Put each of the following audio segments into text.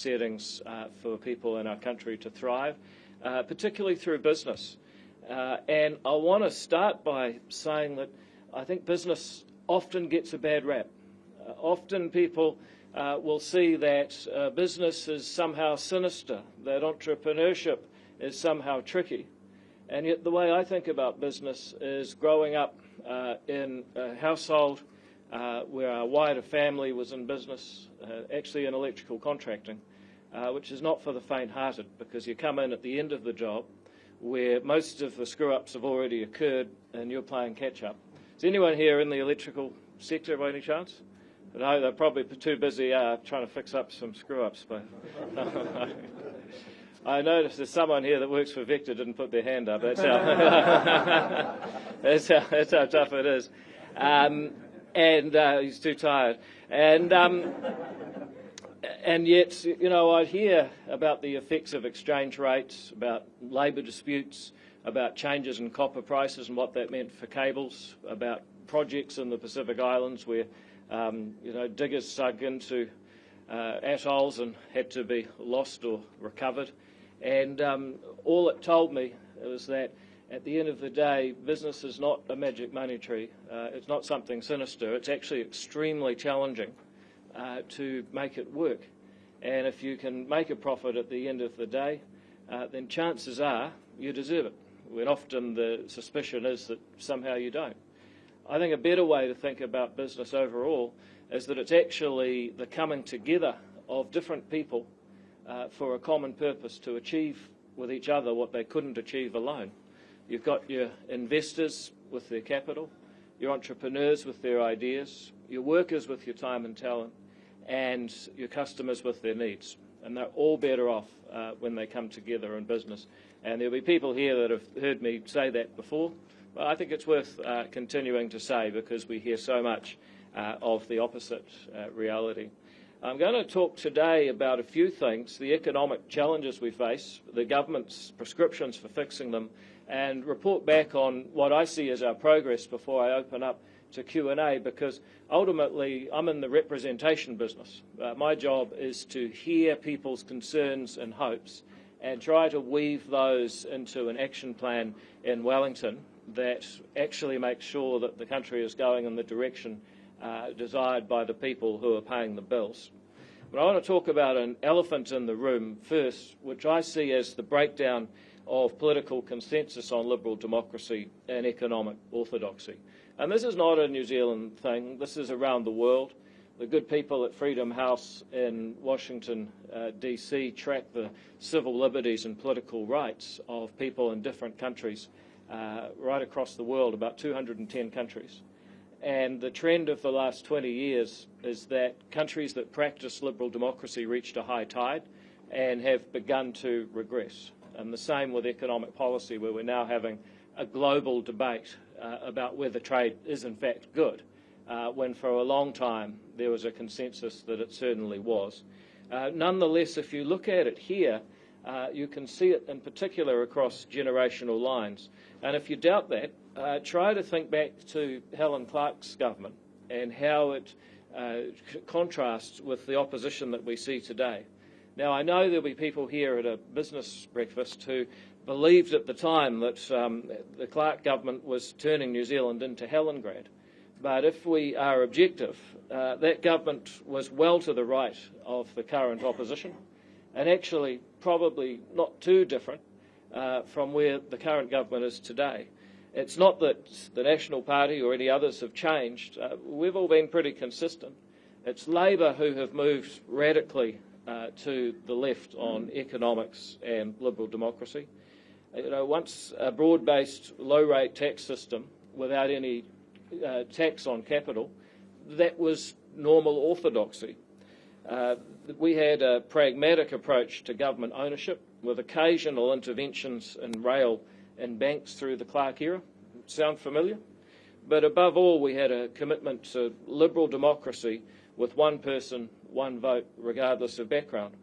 settings for people in our country to thrive, particularly through business. And I want to start by saying that I think business often gets a bad rap. Often people will see that business is somehow sinister, that entrepreneurship is somehow tricky. And yet the way I think about business is growing up in a household where our wider family was in business, actually in electrical contracting, which is not for the faint-hearted, because you come in at the end of the job where most of the screw-ups have already occurred and you're playing catch-up. Is anyone here in the electrical sector by any chance? No, they're probably too busy trying to fix up some screw-ups. But I noticed there's someone here that works for Vector didn't put their hand up. That's how, that's how tough it is. And he's too tired. And yet, you know, I hear about the effects of exchange rates, about labour disputes, about changes in copper prices and what that meant for cables, about projects in the Pacific Islands where, you know, diggers sunk into atolls and had to be lost or recovered. And all it told me was that at the end of the day, business is not a magic money tree. It's not something sinister. It's actually extremely challenging to make it work. And if you can make a profit at the end of the day, then chances are you deserve it, when often the suspicion is that somehow you don't. I think a better way to think about business overall is that it's actually the coming together of different people for a common purpose to achieve with each other what they couldn't achieve alone. You've got your investors with their capital, your entrepreneurs with their ideas, your workers with your time and talent, and your customers with their needs. And they're all better off when they come together in business. And there'll be people here that have heard me say that before, but I think it's worth continuing to say because we hear so much of the opposite reality. I'm going to talk today about a few things, the economic challenges we face, the government's prescriptions for fixing them, and report back on what I see as our progress before I open up to Q&A, because ultimately I'm in the representation business. My job is to hear people's concerns and hopes and try to weave those into an action plan in Wellington that actually makes sure that the country is going in the direction desired by the people who are paying the bills. But I want to talk about an elephant in the room first, which I see as the breakdown of political consensus on liberal democracy and economic orthodoxy. And this is not a New Zealand thing, this is around the world. The good people at Freedom House in Washington, DC track the civil liberties and political rights of people in different countries right across the world, about 210 countries. And the trend of the last 20 years is that countries that practice liberal democracy reached a high tide and have begun to regress. And the same with economic policy, where we're now having a global debate about whether trade is in fact good, when for a long time there was a consensus that it certainly was. Nonetheless, if you look at it here, you can see it in particular across generational lines. And if you doubt that, try to think back to Helen Clark's government and how it contrasts with the opposition that we see today. Now, I know there'll be people here at a business breakfast who believed at the time that the Clark government was turning New Zealand into Helengrad. But if we are objective, that government was well to the right of the current opposition, and actually probably not too different from where the current government is today. It's not that the National Party or any others have changed. We've all been pretty consistent. It's Labor who have moved radically to the left on economics and liberal democracy. You know, once a broad-based low-rate tax system without any tax on capital, that was normal orthodoxy. We had a pragmatic approach to government ownership with occasional interventions in rail and banks through the Clark era. Sound familiar? But above all, we had a commitment to liberal democracy with one person, one vote, regardless of background.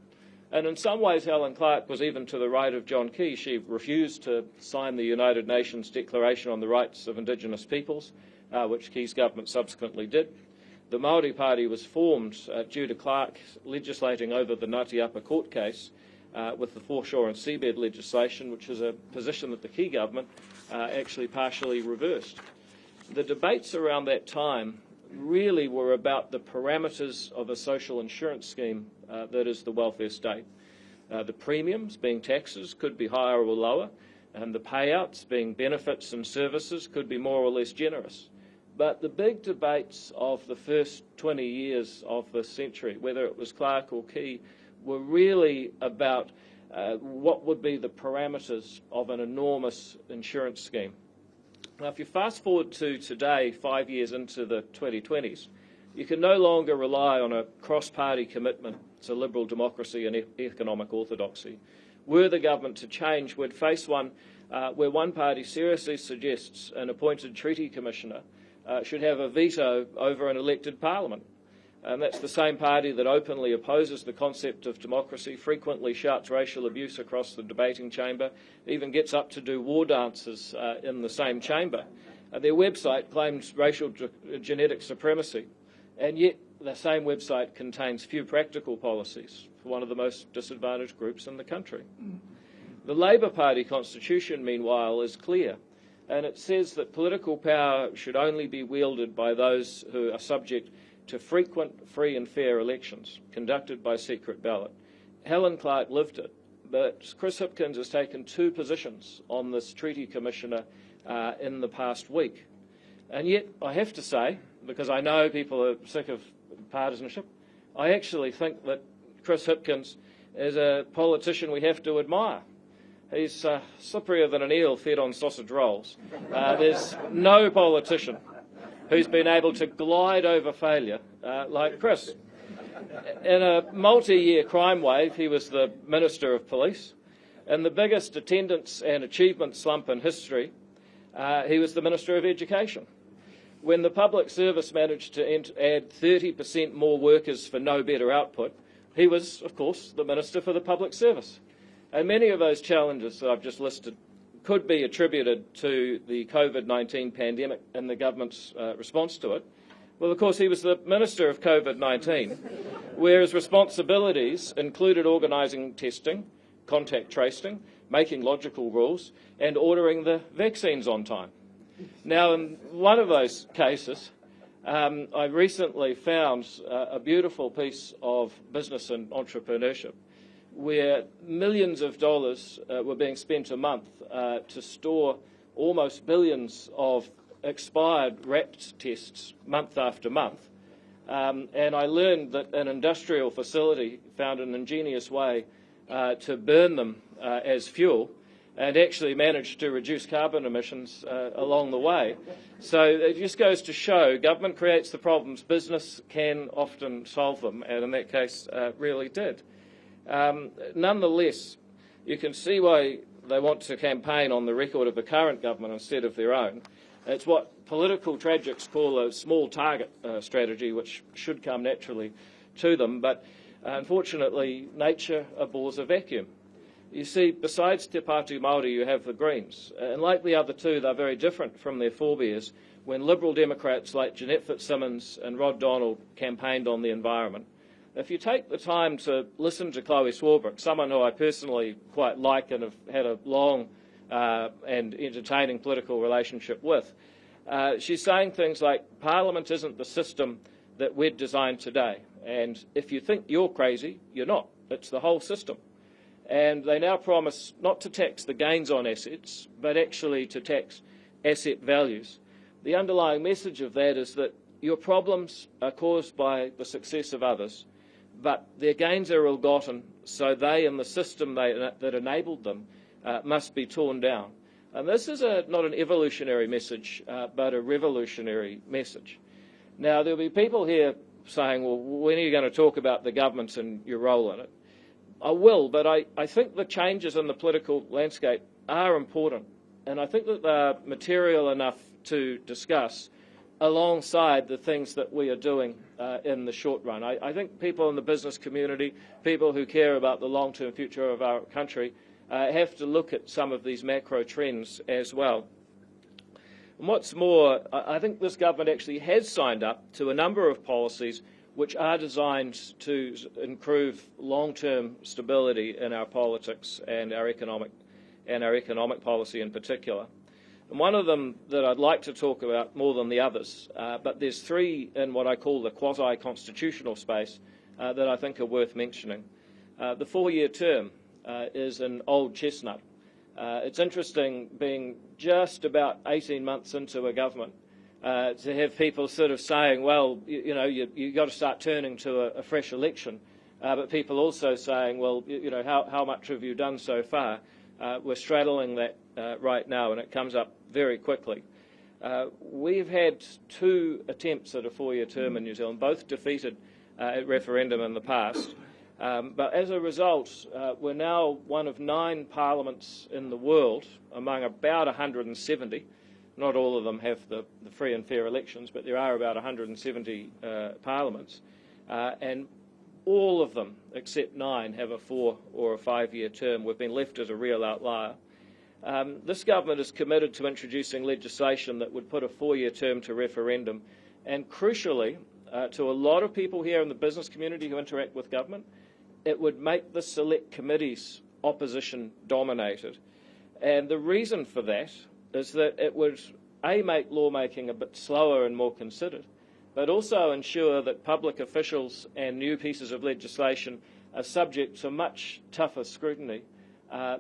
And in some ways, Helen Clark was even to the right of John Key. She refused to sign the United Nations Declaration on the Rights of Indigenous Peoples, which Key's government subsequently did. The Māori Party was formed due to Clark legislating over the Ngāti Apa court case with the foreshore and seabed legislation, which is a position that the Key government actually partially reversed. The debates around that time really were about the parameters of a social insurance scheme that is the welfare state. The premiums, being taxes, could be higher or lower, and the payouts, being benefits and services, could be more or less generous. But the big debates of the first 20 years of this century, whether it was Clark or Key, were really about what would be the parameters of an enormous insurance scheme. Now, if you fast forward to today, 5 years into the 2020s, you can no longer rely on a cross-party commitment to liberal democracy and economic orthodoxy. Were the government to change, we'd face one where one party seriously suggests an appointed treaty commissioner should have a veto over an elected parliament. And that's the same party that openly opposes the concept of democracy, frequently shouts racial abuse across the debating chamber, even gets up to do war dances in the same chamber. Their website claims racial genetic supremacy, and yet the same website contains few practical policies for one of the most disadvantaged groups in the country. The Labor Party constitution, meanwhile, is clear, and it says that political power should only be wielded by those who are subject to frequent, free and fair elections conducted by secret ballot. Helen Clark lived it, but Chris Hipkins has taken two positions on this treaty commissioner in the past week. And yet, I have to say, because I know people are sick of partisanship, I actually think that Chris Hipkins is a politician we have to admire. He's slipperier than an eel fed on sausage rolls. There's no politician who's been able to glide over failure like Chris. In a multi-year crime wave, he was the Minister of Police. In the biggest attendance and achievement slump in history, he was the Minister of Education. When the public service managed to add 30% more workers for no better output, he was, of course, the Minister for the Public Service. And many of those challenges that I've just listed could be attributed to the COVID-19 pandemic and the government's response to it. Well, of course, he was the Minister of COVID-19, where his responsibilities included organising testing, contact tracing, making logical rules, and ordering the vaccines on time. Now, in one of those cases, I recently found a beautiful piece of business and entrepreneurship where millions of dollars were being spent a month to store almost billions of expired wrapped tests month after month. And I learned that an industrial facility found an ingenious way to burn them as fuel and actually managed to reduce carbon emissions along the way. So it just goes to show government creates the problems, business can often solve them, and in that case really did. Nonetheless, you can see why they want to campaign on the record of the current government instead of their own. It's what political tragics call a small target strategy, which should come naturally to them, but unfortunately nature abhors a vacuum. You see, besides Te Pāti Māori, you have the Greens, and like the other two, they're very different from their forebears when Liberal Democrats like Jeanette Fitzsimmons and Rod Donald campaigned on the environment. If you take the time to listen to Chloe Swarbrick, someone who I personally quite like and have had a long and entertaining political relationship with, she's saying things like, Parliament isn't the system that we'd designed today, and if you think you're crazy, you're not. It's the whole system. And they now promise not to tax the gains on assets, but actually to tax asset values. The underlying message of that is that your problems are caused by the success of others, but their gains are ill-gotten, so they and the system that enabled them must be torn down. And this is not an evolutionary message, but a revolutionary message. Now, there'll be people here saying, well, when are you going to talk about the government and your role in it? I will, but I think the changes in the political landscape are important, and I think that they're material enough to discuss alongside the things that we are doing in the short run. I think people in the business community, people who care about the long-term future of our country, have to look at some of these macro trends as well. And what's more, I think this government actually has signed up to a number of policies which are designed to improve long-term stability in our politics and our economic policy in particular. And one of them that I'd like to talk about more than the others, but there's three in what I call the quasi-constitutional space that I think are worth mentioning. The four-year term is an old chestnut. It's interesting, being just about 18 months into a government, to have people sort of saying, well, you've got to start turning to a fresh election, but people also saying, well, how much have you done so far? We're straddling that right now, and it comes up very quickly. We've had two attempts at a four-year term in New Zealand, both defeated at referendum in the past. But as a result, we're now one of 9 parliaments in the world, among about 170. Not all of them have the free and fair elections, but there are about 170 parliaments. And all of them, except 9, have a 4 or a 5-year term. We've been left as a real outlier. This government is committed to introducing legislation that would put a 4-year term to referendum, and crucially, to a lot of people here in the business community who interact with government, it would make the select committees opposition dominated. And the reason for that is that it would, A, make lawmaking a bit slower and more considered, but also ensure that public officials and new pieces of legislation are subject to much tougher scrutiny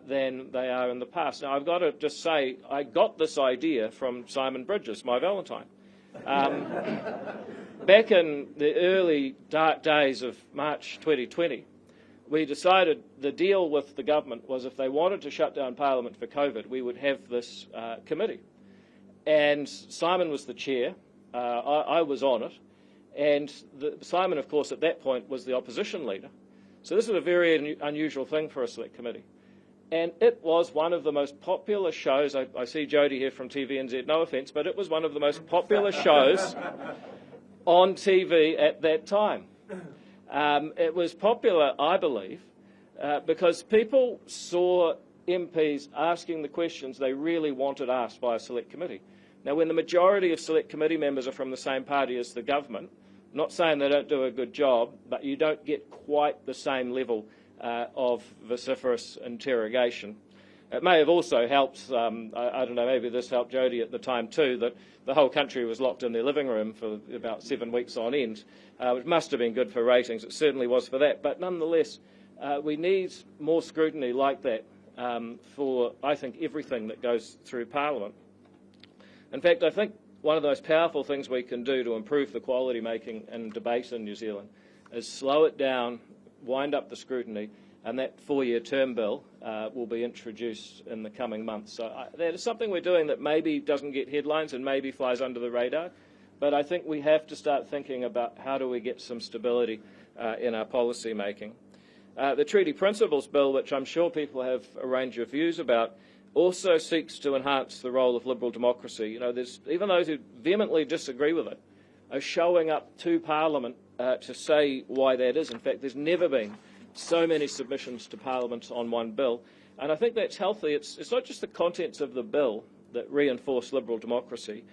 than they are in the past. Now, I've got to just say, I got this idea from Simon Bridges, my Valentine. Back in the early dark days of March 2020, we decided the deal with the government was if they wanted to shut down Parliament for COVID, we would have this committee. And Simon was the chair, I was on it, and Simon, of course, at that point was the opposition leader. So this was a very unusual thing for a select committee. And it was one of the most popular shows. I see Jodie here from TVNZ, no offence, but it was one of the most popular shows on TV at that time. It was popular, I believe, because people saw MPs asking the questions they really wanted asked by a select committee. Now, when the majority of select committee members are from the same party as the government, I'm not saying they don't do a good job, but you don't get quite the same level of vociferous interrogation. It may have also helped, I don't know, maybe this helped Jodie at the time too, that the whole country was locked in their living room for about 7 weeks on end, which must have been good for ratings. It certainly was for that. But nonetheless, we need more scrutiny like that for, I think, everything that goes through Parliament. In fact, I think one of the most powerful things we can do to improve the quality making and debate in New Zealand is slow it down, wind up the scrutiny, and that 4-year term bill will be introduced in the coming months. So that is something we're doing that maybe doesn't get headlines and maybe flies under the radar, but I think we have to start thinking about how do we get some stability in our policy making. The Treaty Principles Bill, which I'm sure people have a range of views about, also seeks to enhance the role of liberal democracy. You know, there's even those who vehemently disagree with it are showing up to Parliament to say why that is. In fact, there's never been so many submissions to Parliament on one bill, and I think that's healthy. It's not just the contents of the bill that reinforce liberal democracy,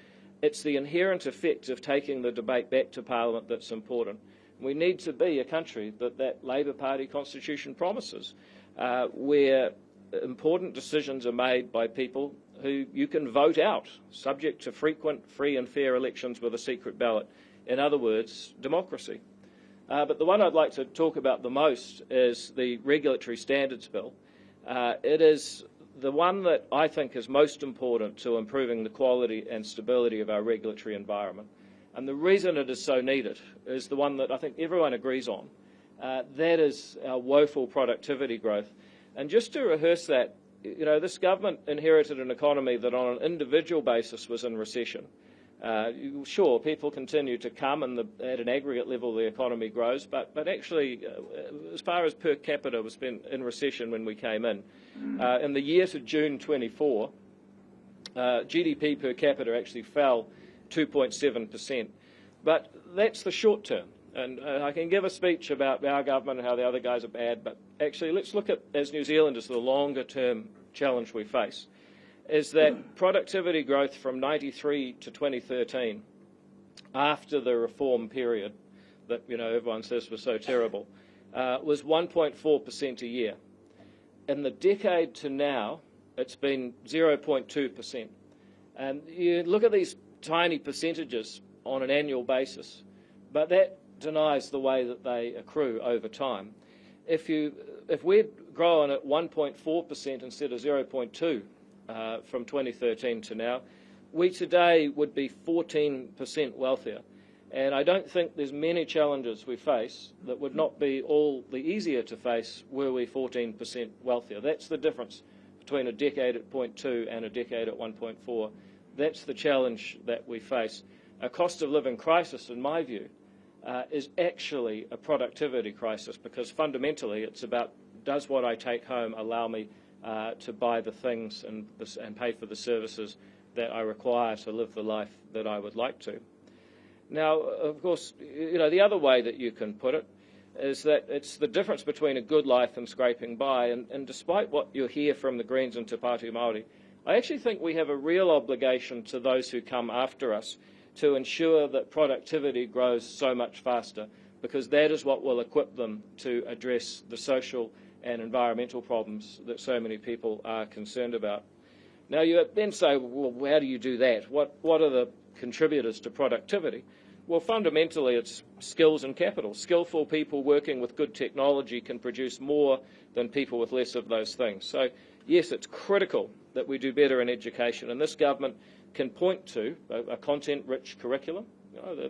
it's the inherent effect of taking the debate back to Parliament that's important. We need to be a country that Labor Party constitution promises, where important decisions are made by people who you can vote out, subject to frequent, free and fair elections with a secret ballot. In other words, democracy. But the one I'd like to talk about the most is the Regulatory Standards Bill. It is the one that I think is most important to improving the quality and stability of our regulatory environment. And the reason it is so needed is the one that I think everyone agrees on. That is our woeful productivity growth. And just to rehearse that, you know, this government inherited an economy that on an individual basis was in recession. Sure, people continue to come and at an aggregate level the economy grows, but actually as far as per capita was been in recession when we came in. In the year to June 24, GDP per capita actually fell 2.7%. But that's the short term. And I can give a speech about our government and how the other guys are bad, but actually let's look at, as New Zealanders, the longer term challenge we face. is that productivity growth from 93 to 2013, after the reform period that everyone says was so terrible, was 1.4% a year. In the decade to now, it's been 0.2%. And you look at these tiny percentages on an annual basis, but that denies the way that they accrue over time. If we'd grown at 1.4% instead of 0.2 from 2013 to now, we today would be 14% wealthier. And I don't think there's many challenges we face that would not be all the easier to face were we 14% wealthier. That's the difference between a decade at 0.2 and a decade at 1.4. That's the challenge that we face. A cost of living crisis, in my view, is actually a productivity crisis, because fundamentally it's about, does what I take home allow me to buy the things and pay for the services that I require to live the life that I would like to. Now, of course, the other way that you can put it is that it's the difference between a good life and scraping by. And despite what you hear from the Greens and Te Pāti Māori, I actually think we have a real obligation to those who come after us to ensure that productivity grows so much faster, because that is what will equip them to address the social and environmental problems that so many people are concerned about. Now, you then say, well, how do you do that? What are the contributors to productivity? Well, fundamentally, it's skills and capital. Skillful people working with good technology can produce more than people with less of those things. So, yes, it's critical that we do better in education, and this government can point to a content-rich curriculum.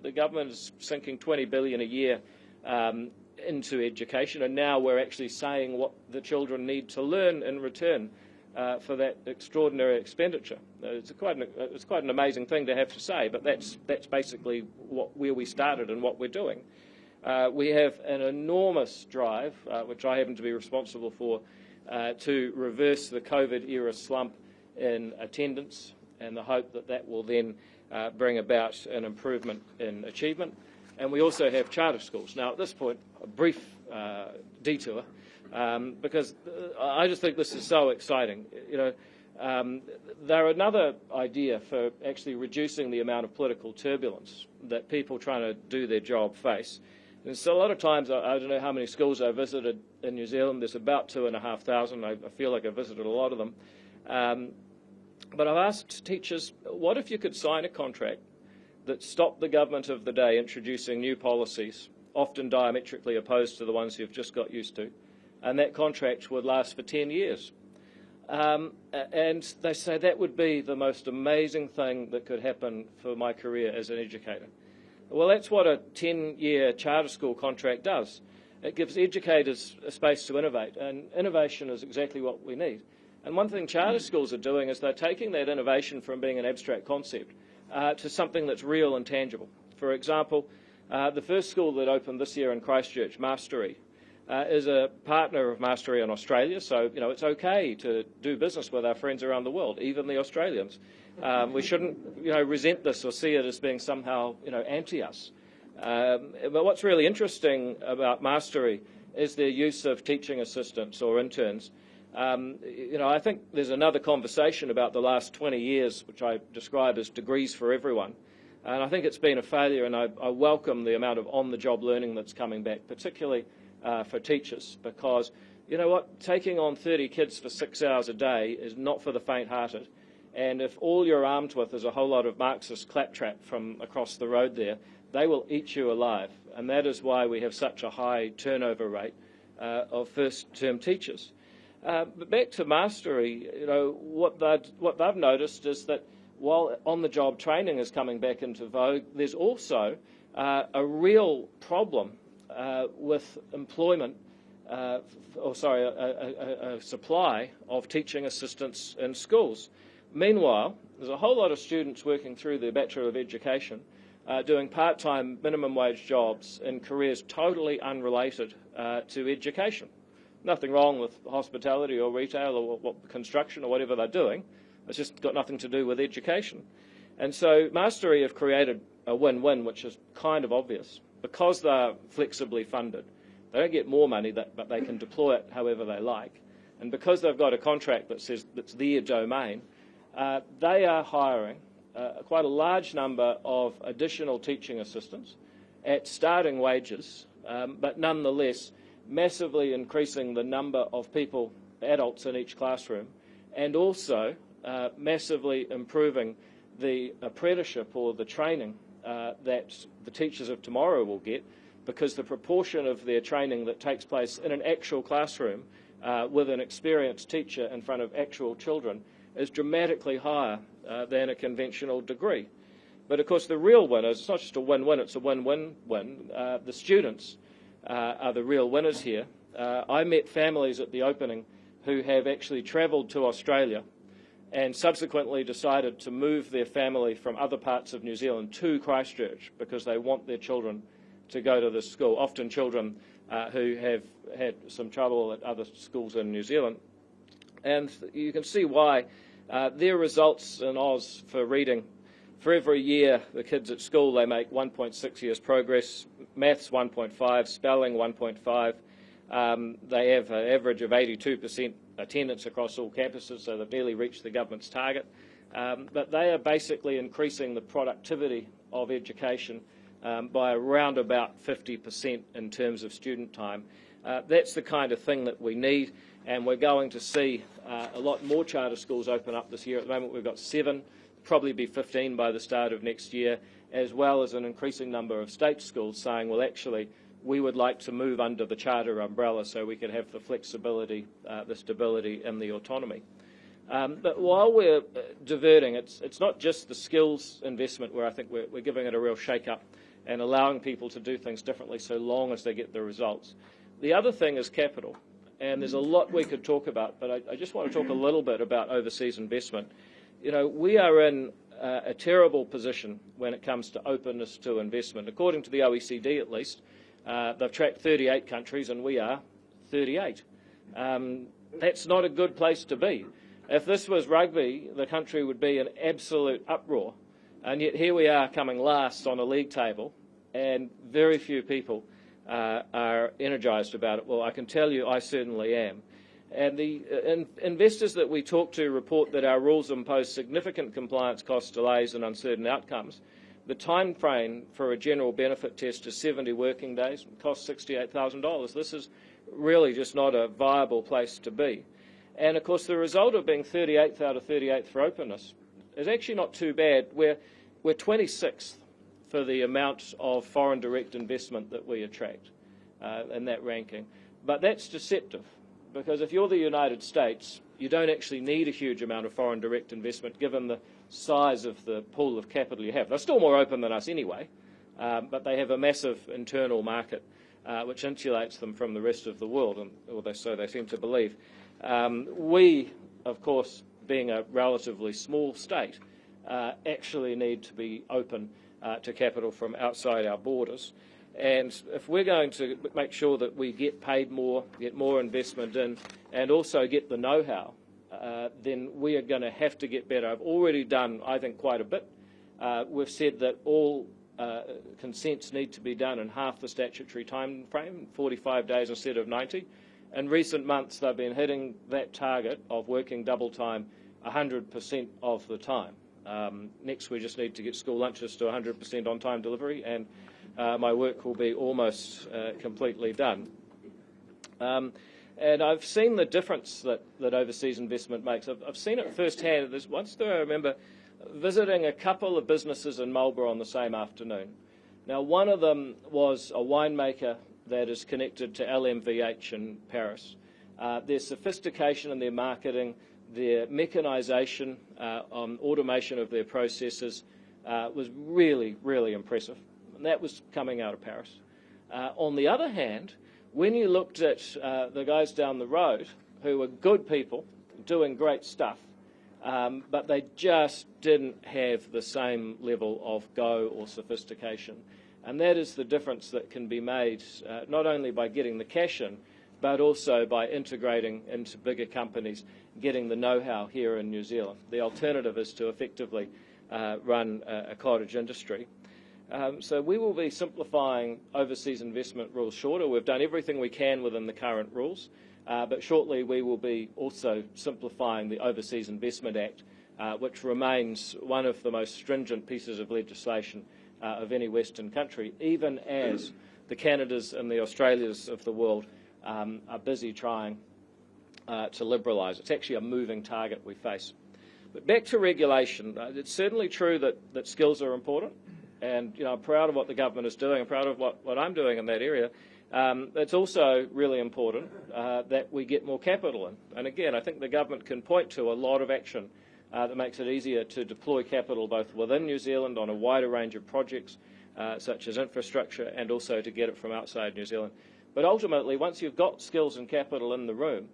The government is sinking $20 billion a year into education, and now we're actually saying what the children need to learn in return for that extraordinary expenditure. It's quite an amazing thing to have to say, but that's basically where we started and what we're doing. We have an enormous drive, which I happen to be responsible for, to reverse the COVID-era slump in attendance, and the hope that that will then bring about an improvement in achievement. And we also have charter schools. Now, at this point, a brief detour, because I just think this is so exciting. They're another idea for actually reducing the amount of political turbulence that people trying to do their job face. And so a lot of times, I don't know how many schools I visited in New Zealand. There's about 2,500. I feel like I visited a lot of them. But I've asked teachers, what if you could sign a contract that stopped the government of the day introducing new policies, often diametrically opposed to the ones you've just got used to, and that contract would last for 10 years. And they say that would be the most amazing thing that could happen for my career as an educator. Well, that's what a 10-year charter school contract does. It gives educators a space to innovate, and innovation is exactly what we need. And one thing charter schools are doing is they're taking that innovation from being an abstract concept to something that's real and tangible. For example, the first school that opened this year in Christchurch, Mastery, is a partner of Mastery in Australia, so it's okay to do business with our friends around the world, even the Australians. We shouldn't resent this or see it as being somehow anti us. But what's really interesting about Mastery is their use of teaching assistants or interns. I think there's another conversation about the last 20 years, which I describe as degrees for everyone. And I think it's been a failure, and I welcome the amount of on-the-job learning that's coming back, particularly for teachers, because, taking on 30 kids for 6 hours a day is not for the faint-hearted. And if all you're armed with is a whole lot of Marxist claptrap from across the road there, they will eat you alive. And that is why we have such a high turnover rate of first-term teachers. But back to Mastery, what they've noticed is that while on-the-job training is coming back into vogue, there's also a real problem with employment, a supply of teaching assistants in schools. Meanwhile, there's a whole lot of students working through their Bachelor of Education doing part-time minimum wage jobs in careers totally unrelated to education. Nothing wrong with hospitality or retail or construction or whatever they're doing. It's just got nothing to do with education. And so Mastery have created a win-win, which is kind of obvious. Because they're flexibly funded, they don't get more money, but they can deploy it however they like. And because they've got a contract that says that's their domain, they are hiring quite a large number of additional teaching assistants at starting wages, but nonetheless massively increasing the number of people, adults in each classroom, and also massively improving the apprenticeship or the training that the teachers of tomorrow will get, because the proportion of their training that takes place in an actual classroom with an experienced teacher in front of actual children is dramatically higher than a conventional degree. But of course the real winners, it's not just a win-win, it's a win-win-win. The students are the real winners here. I met families at the opening who have actually travelled to Australia and subsequently decided to move their family from other parts of New Zealand to Christchurch because they want their children to go to this school, often children who have had some trouble at other schools in New Zealand. And you can see why their results in Oz for reading, for every year the kids at school, they make 1.6 years progress, maths 1.5, spelling 1.5. They have an average of 82% attendance across all campuses, so they've nearly reached the government's target. But they are basically increasing the productivity of education by around about 50% in terms of student time. That's the kind of thing that we need, and we're going to see a lot more charter schools open up this year. At the moment we've got 7, probably be 15 by the start of next year, as well as an increasing number of state schools saying, well, actually, we would like to move under the charter umbrella so we could have the flexibility, the stability and the autonomy. But while we're diverting, it's not just the skills investment where I think we're giving it a real shake-up and allowing people to do things differently so long as they get the results. The other thing is capital, and there's a lot we could talk about, but I just want to talk a little bit about overseas investment. You know, we are in a terrible position when it comes to openness to investment. According to the OECD, at least, they've tracked 38 countries and we are 38. That's not a good place to be. If this was rugby, the country would be in absolute uproar. And yet here we are coming last on a league table, and very few people are energised about it. Well, I can tell you I certainly am. And the investors that we talk to report that our rules impose significant compliance costs, delays and uncertain outcomes. The time frame for a general benefit test is 70 working days and costs $68,000. This is really just not a viable place to be. And of course the result of being 38th out of 38th for openness is actually not too bad. We're 26th for the amount of foreign direct investment that we attract in that ranking. But that's deceptive, because if you're the United States, you don't actually need a huge amount of foreign direct investment given the size of the pool of capital you have. They're still more open than us anyway, but they have a massive internal market which insulates them from the rest of the world, or so they seem to believe. We, of course, being a relatively small state, actually need to be open to capital from outside our borders. And if we're going to make sure that we get paid more, get more investment in, and also get the know-how, then we are going to have to get better. I've already done, I think, quite a bit. We've said that all consents need to be done in half the statutory time frame, 45 days instead of 90. In recent months, they've been hitting that target of working double time 100% of the time. Next, we just need to get school lunches to 100% on-time delivery, and my work will be almost completely done. And I've seen the difference that overseas investment makes. I've seen it firsthand. Once I remember visiting a couple of businesses in Marlborough on the same afternoon. Now, one of them was a winemaker that is connected to LMVH in Paris. Their sophistication in their marketing, their mechanisation, automation of their processes was really, really impressive. And that was coming out of Paris. On the other hand, when you looked at the guys down the road, who were good people, doing great stuff, but they just didn't have the same level of go or sophistication. And that is the difference that can be made not only by getting the cash in, but also by integrating into bigger companies, getting the know-how here in New Zealand. The alternative is to effectively run a cottage industry. So we will be simplifying overseas investment rules shorter. We've done everything we can within the current rules, but shortly we will be also simplifying the Overseas Investment Act which remains one of the most stringent pieces of legislation of any Western country, even as the Canadas and the Australias of the world are busy trying to liberalise. It's actually a moving target we face. But back to regulation, it's certainly true that skills are important, and I'm proud of what the government is doing. I'm proud of what I'm doing in that area. It's also really important that we get more capital in. And again, I think the government can point to a lot of action that makes it easier to deploy capital both within New Zealand on a wider range of projects, such as infrastructure, and also to get it from outside New Zealand. But ultimately, once you've got skills and capital in the room,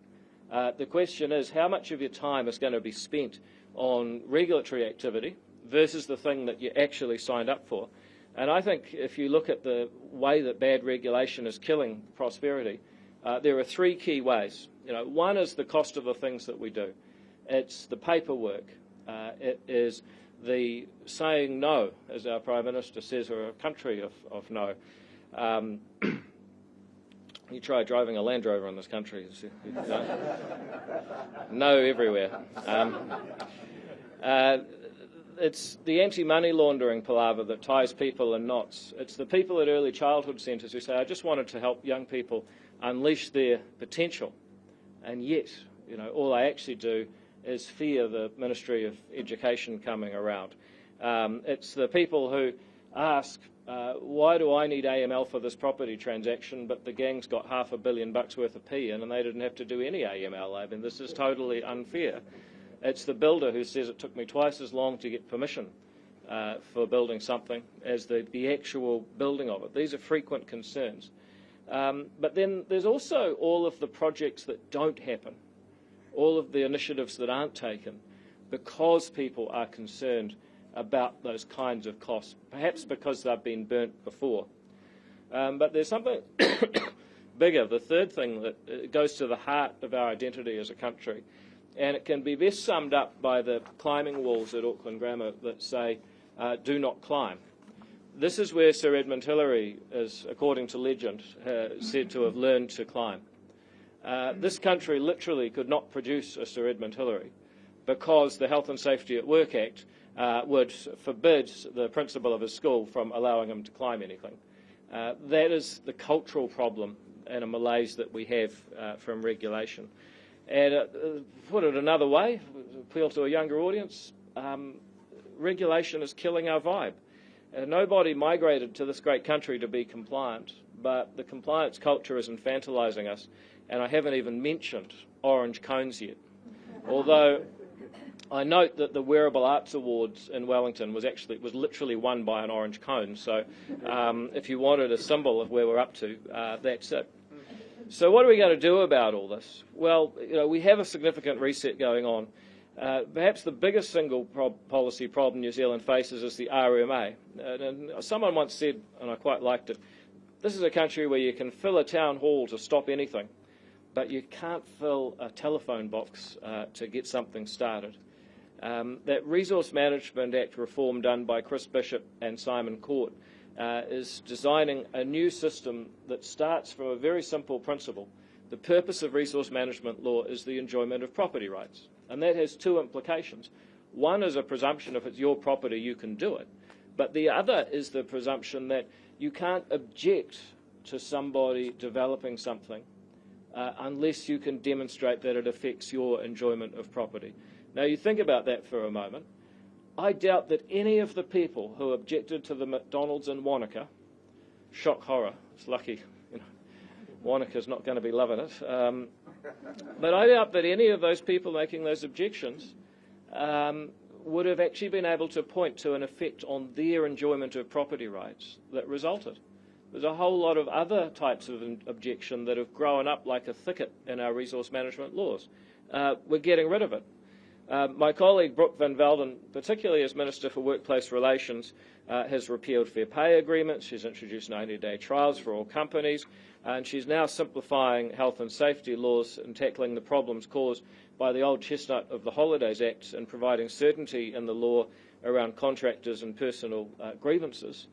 the question is how much of your time is going to be spent on regulatory activity versus the thing that you actually signed up for. And I think if you look at the way that bad regulation is killing prosperity, there are three key ways. One is the cost of the things that we do. It's the paperwork. It is the saying no, as our Prime Minister says, or a country of no. You try driving a Land Rover in this country. No everywhere. It's the anti-money laundering palaver that ties people in knots. It's the people at early childhood centres who say, I just wanted to help young people unleash their potential. And yet, all I actually do is fear the Ministry of Education coming around. It's the people who ask, why do I need AML for this property transaction, but the gang's got $500 million worth of P in and they didn't have to do any AML. I mean, this is totally unfair. It's the builder who says it took me twice as long to get permission for building something as the actual building of it. These are frequent concerns. But then there's also all of the projects that don't happen, all of the initiatives that aren't taken because people are concerned about those kinds of costs, perhaps because they've been burnt before. But there's something bigger, the third thing that goes to the heart of our identity as a country, and it can be best summed up by the climbing walls at Auckland Grammar that say, do not climb. This is where Sir Edmund Hillary is, according to legend, said to have learned to climb. This country literally could not produce a Sir Edmund Hillary because the Health and Safety at Work Act would forbid the principal of his school from allowing him to climb anything. That is the cultural problem and a malaise that we have from regulation. And put it another way, appeal to a younger audience, regulation is killing our vibe. Nobody migrated to this great country to be compliant, but the compliance culture is infantilising us, and I haven't even mentioned orange cones yet. Although I note that the Wearable Arts Awards in Wellington was literally won by an orange cone, so if you wanted a symbol of where we're up to, that's it. So what are we going to do about all this? Well, we have a significant reset going on. Perhaps the biggest single policy problem New Zealand faces is the RMA. And someone once said, and I quite liked it, this is a country where you can fill a town hall to stop anything, but you can't fill a telephone box to get something started. That Resource Management Act reform done by Chris Bishop and Simon Court is designing a new system that starts from a very simple principle. The purpose of resource management law is the enjoyment of property rights. And that has two implications. One is a presumption if it's your property, you can do it. But the other is the presumption that you can't object to somebody developing something unless you can demonstrate that it affects your enjoyment of property. Now, you think about that for a moment. I doubt that any of the people who objected to the McDonald's in Wanaka, shock horror, it's lucky, Wanaka's not going to be loving it, but I doubt that any of those people making those objections would have actually been able to point to an effect on their enjoyment of property rights that resulted. There's a whole lot of other types of objection that have grown up like a thicket in our resource management laws. We're getting rid of it. My colleague Brooke Van Velden, particularly as Minister for Workplace Relations, has repealed fair pay agreements, she's introduced 90-day trials for all companies, and she's now simplifying health and safety laws and tackling the problems caused by the old chestnut of the Holidays Act and providing certainty in the law around contractors and personal grievances.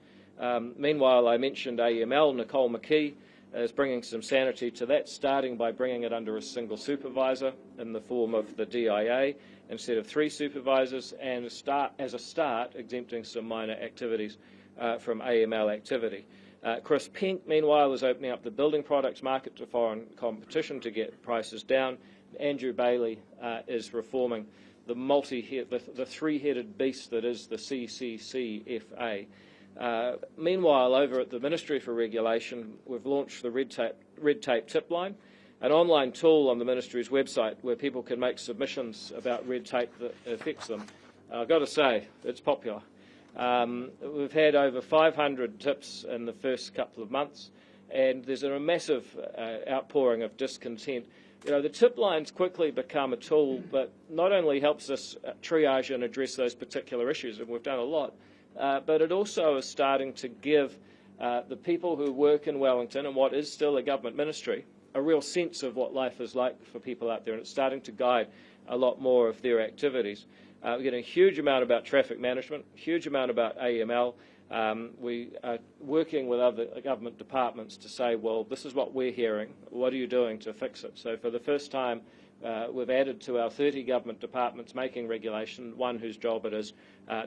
Meanwhile, I mentioned AML. Nicole McKee is bringing some sanity to that, starting by bringing it under a single supervisor in the form of the DIA instead of 3 supervisors, and as a start, exempting some minor activities from AML activity. Chris Pink, meanwhile, is opening up the building products market to foreign competition to get prices down. Andrew Bailey is reforming the three-headed beast that is the CCCFA. Meanwhile, over at the Ministry for Regulation, we've launched the Red Tape Tip Line, an online tool on the Ministry's website where people can make submissions about red tape that affects them. I've got to say, it's popular. We've had over 500 tips in the first couple of months, and there's a massive outpouring of discontent. You know, the tip lines quickly become a tool that not only helps us triage and address those particular issues, and we've done a lot, but it also is starting to give the people who work in Wellington, and what is still a government ministry, a real sense of what life is like for people out there, and it's starting to guide a lot more of their activities. We're getting a huge amount about traffic management, a huge amount about AML. We are working with other government departments to say, well, this is what we're hearing. What are you doing to fix it? So for the first time, we've added to our 30 government departments making regulation, one whose job it is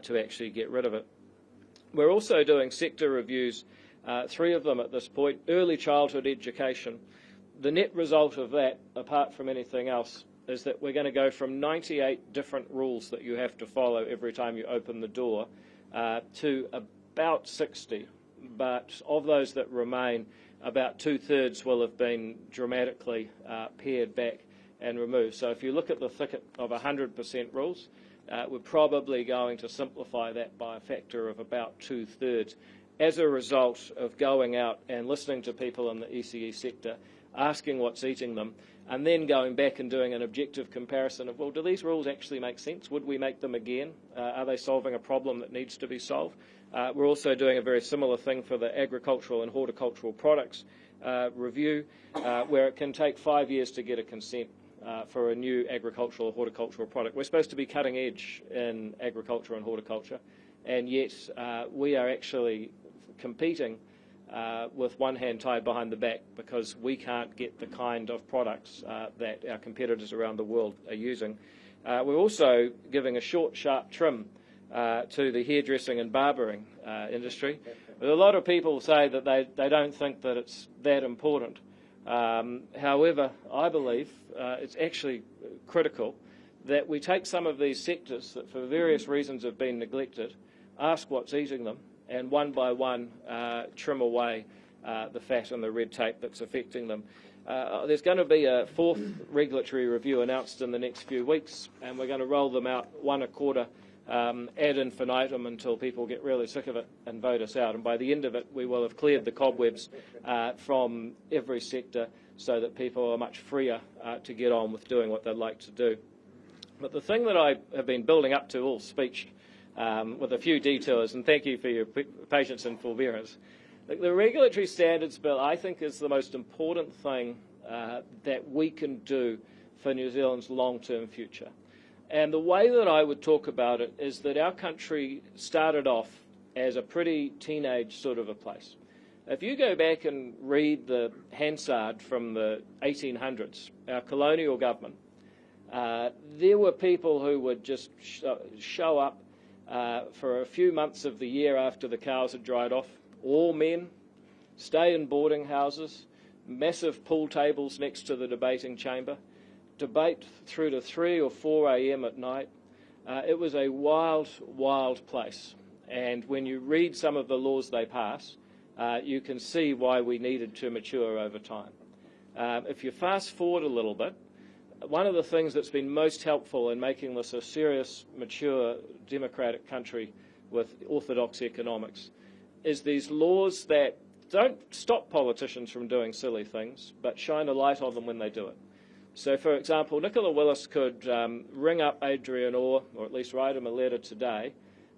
to actually get rid of it. We're also doing sector reviews, 3 of them at this point. Early childhood education. The net result of that, apart from anything else, is that we're going to go from 98 different rules that you have to follow every time you open the door to about 60. But of those that remain, about 2/3 will have been dramatically pared back and removed. So if you look at the thicket of 100% rules, we're probably going to simplify that by a factor of about 2/3 as a result of going out and listening to people in the ECE sector, asking what's eating them, and then going back and doing an objective comparison of, well, do these rules actually make sense? Would we make them again? Are they solving a problem that needs to be solved? We're also doing a very similar thing for the agricultural and horticultural products review, where it can take 5 years to get a consent for a new agricultural or horticultural product. We're supposed to be cutting edge in agriculture and horticulture, and yet we are actually competing with one hand tied behind the back because we can't get the kind of products that our competitors around the world are using. We're also giving a short, sharp trim to the hairdressing and barbering industry. But a lot of people say that they don't think that it's that important. However, I believe it's actually critical that we take some of these sectors that for various reasons have been neglected, ask what's eating them, and one by one trim away the fat and the red tape that's affecting them. There's going to be a 4th regulatory review announced in the next few weeks, and we're going to roll them out one a quarter ad infinitum until people get really sick of it and vote us out. And by the end of it, we will have cleared the cobwebs from every sector so that people are much freer to get on with doing what they'd like to do. But the thing that I have been building up to all speech with a few detours, and thank you for your patience and forbearance. The regulatory standards bill, I think, is the most important thing that we can do for New Zealand's long-term future. And the way that I would talk about it is that our country started off as a pretty teenage sort of a place. If you go back and read the Hansard from the 1800s, our colonial government, there were people who would just show up for a few months of the year after the cows had dried off, all men, stay in boarding houses, massive pool tables next to the debating chamber, debate through to 3 or 4 a.m. at night. It was a wild, wild place. And when you read some of the laws they pass, you can see why we needed to mature over time. If you fast forward a little bit, one of the things that's been most helpful in making this a serious, mature, democratic country with orthodox economics is these laws that don't stop politicians from doing silly things, but shine a light on them when they do it. So, for example, Nicola Willis could ring up Adrian Orr, or at least write him a letter today,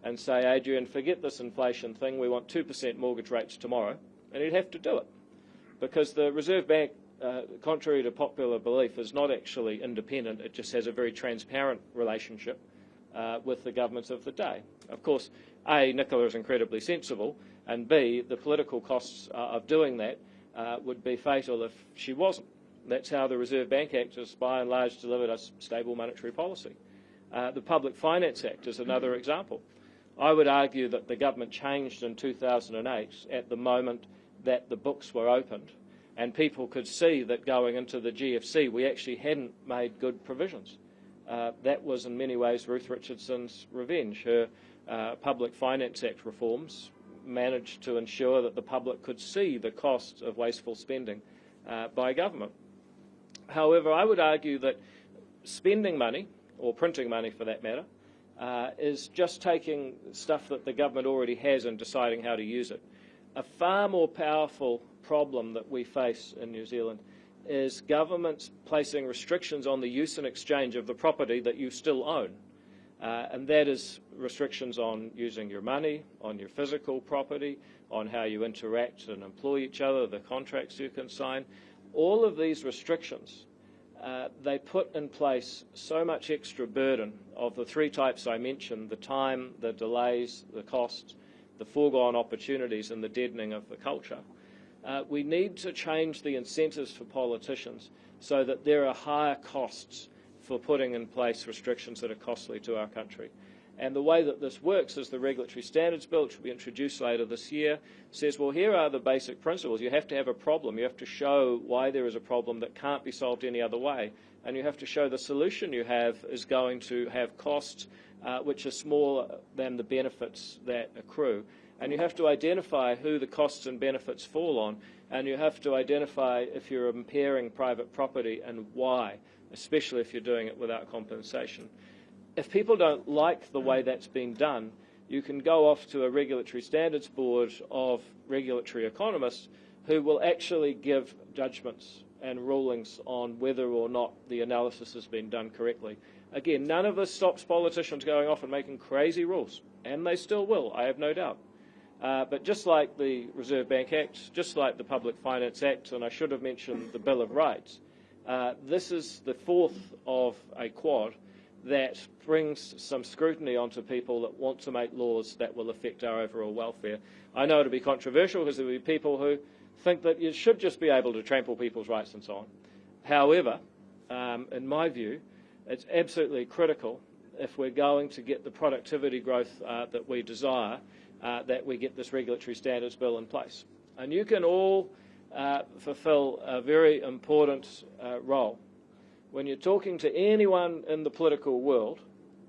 and say, Adrian, forget this inflation thing, we want 2% mortgage rates tomorrow, and he'd have to do it. Because the Reserve Bank, contrary to popular belief, is not actually independent, it just has a very transparent relationship with the governments of the day. Of course, A, Nicola is incredibly sensible, and B, the political costs of doing that would be fatal if she wasn't. That's how the Reserve Bank Act has by and large delivered us stable monetary policy. The Public Finance Act is another example. I would argue that the government changed in 2008 at the moment that the books were opened and people could see that going into the GFC we actually hadn't made good provisions. That was in many ways Ruth Richardson's revenge. Her Public Finance Act reforms managed to ensure that the public could see the cost of wasteful spending by government. However, I would argue that spending money, or printing money for that matter, is just taking stuff that the government already has and deciding how to use it. A far more powerful problem that we face in New Zealand is governments placing restrictions on the use and exchange of the property that you still own. And that is restrictions on using your money, on your physical property, on how you interact and employ each other, the contracts you can sign. All of these restrictions, they put in place so much extra burden of the three types I mentioned: the time, the delays, the costs, the foregone opportunities, and the deadening of the culture. We need to change the incentives for politicians so that there are higher costs for putting in place restrictions that are costly to our country. And the way that this works is the Regulatory Standards Bill, which will be introduced later this year, says, well, here are the basic principles. You have to have a problem. You have to show why there is a problem that can't be solved any other way. And you have to show the solution you have is going to have costs which are smaller than the benefits that accrue. And you have to identify who the costs and benefits fall on. And you have to identify if you're impairing private property and why, especially if you're doing it without compensation. If people don't like the way that's been done, you can go off to a regulatory standards board of regulatory economists who will actually give judgments and rulings on whether or not the analysis has been done correctly. Again, none of this stops politicians going off and making crazy rules, and they still will, I have no doubt. But just like the Reserve Bank Act, just like the Public Finance Act, and I should have mentioned the Bill of Rights, this is the fourth of a quad that brings some scrutiny onto people that want to make laws that will affect our overall welfare. I know it'll be controversial because there will be people who think that you should just be able to trample people's rights and so on. However, in my view, it's absolutely critical if we're going to get the productivity growth that we desire, that we get this regulatory standards bill in place. And you can all fulfil a very important role. When you're talking to anyone in the political world,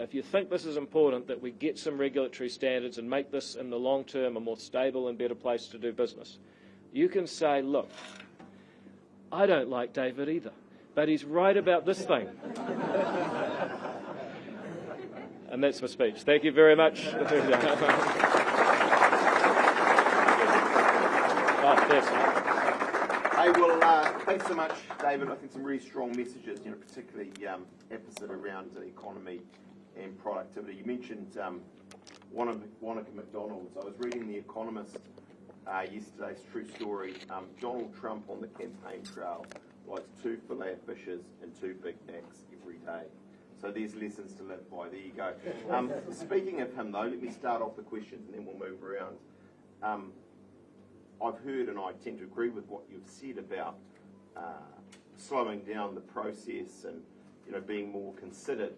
if you think this is important, that we get some regulatory standards and make this in the long term a more stable and better place to do business, you can say, look, I don't like David either, but he's right about this thing. And that's my speech. Thank you very much. Hey, well, thanks so much, David. I think some really strong messages, particularly emphasis around the economy and productivity. You mentioned Wanaka McDonald's. I was reading The Economist yesterday's true story. Donald Trump on the campaign trail likes 2 filet fishes and 2 Big Macs every day. So there's lessons to live by. There you go. Speaking of him, though, let me start off the questions and then we'll move around. I've heard, and I tend to agree with what you've said about slowing down the process and being more considered.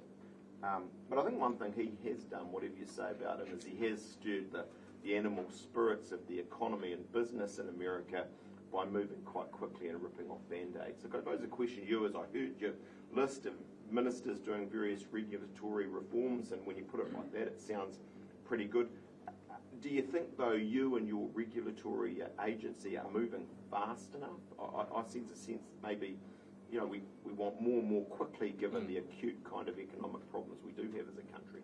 But I think one thing he has done, whatever you say about him, is he has stirred the animal spirits of the economy and business in America by moving quite quickly and ripping off band-aids. So I pose a question to you, as I heard your list of ministers doing various regulatory reforms, and when you put it like that, it sounds pretty good. Do you think, though, you and your regulatory agency are moving fast enough? I sense maybe, we want more quickly, given the acute kind of economic problems we do have as a country.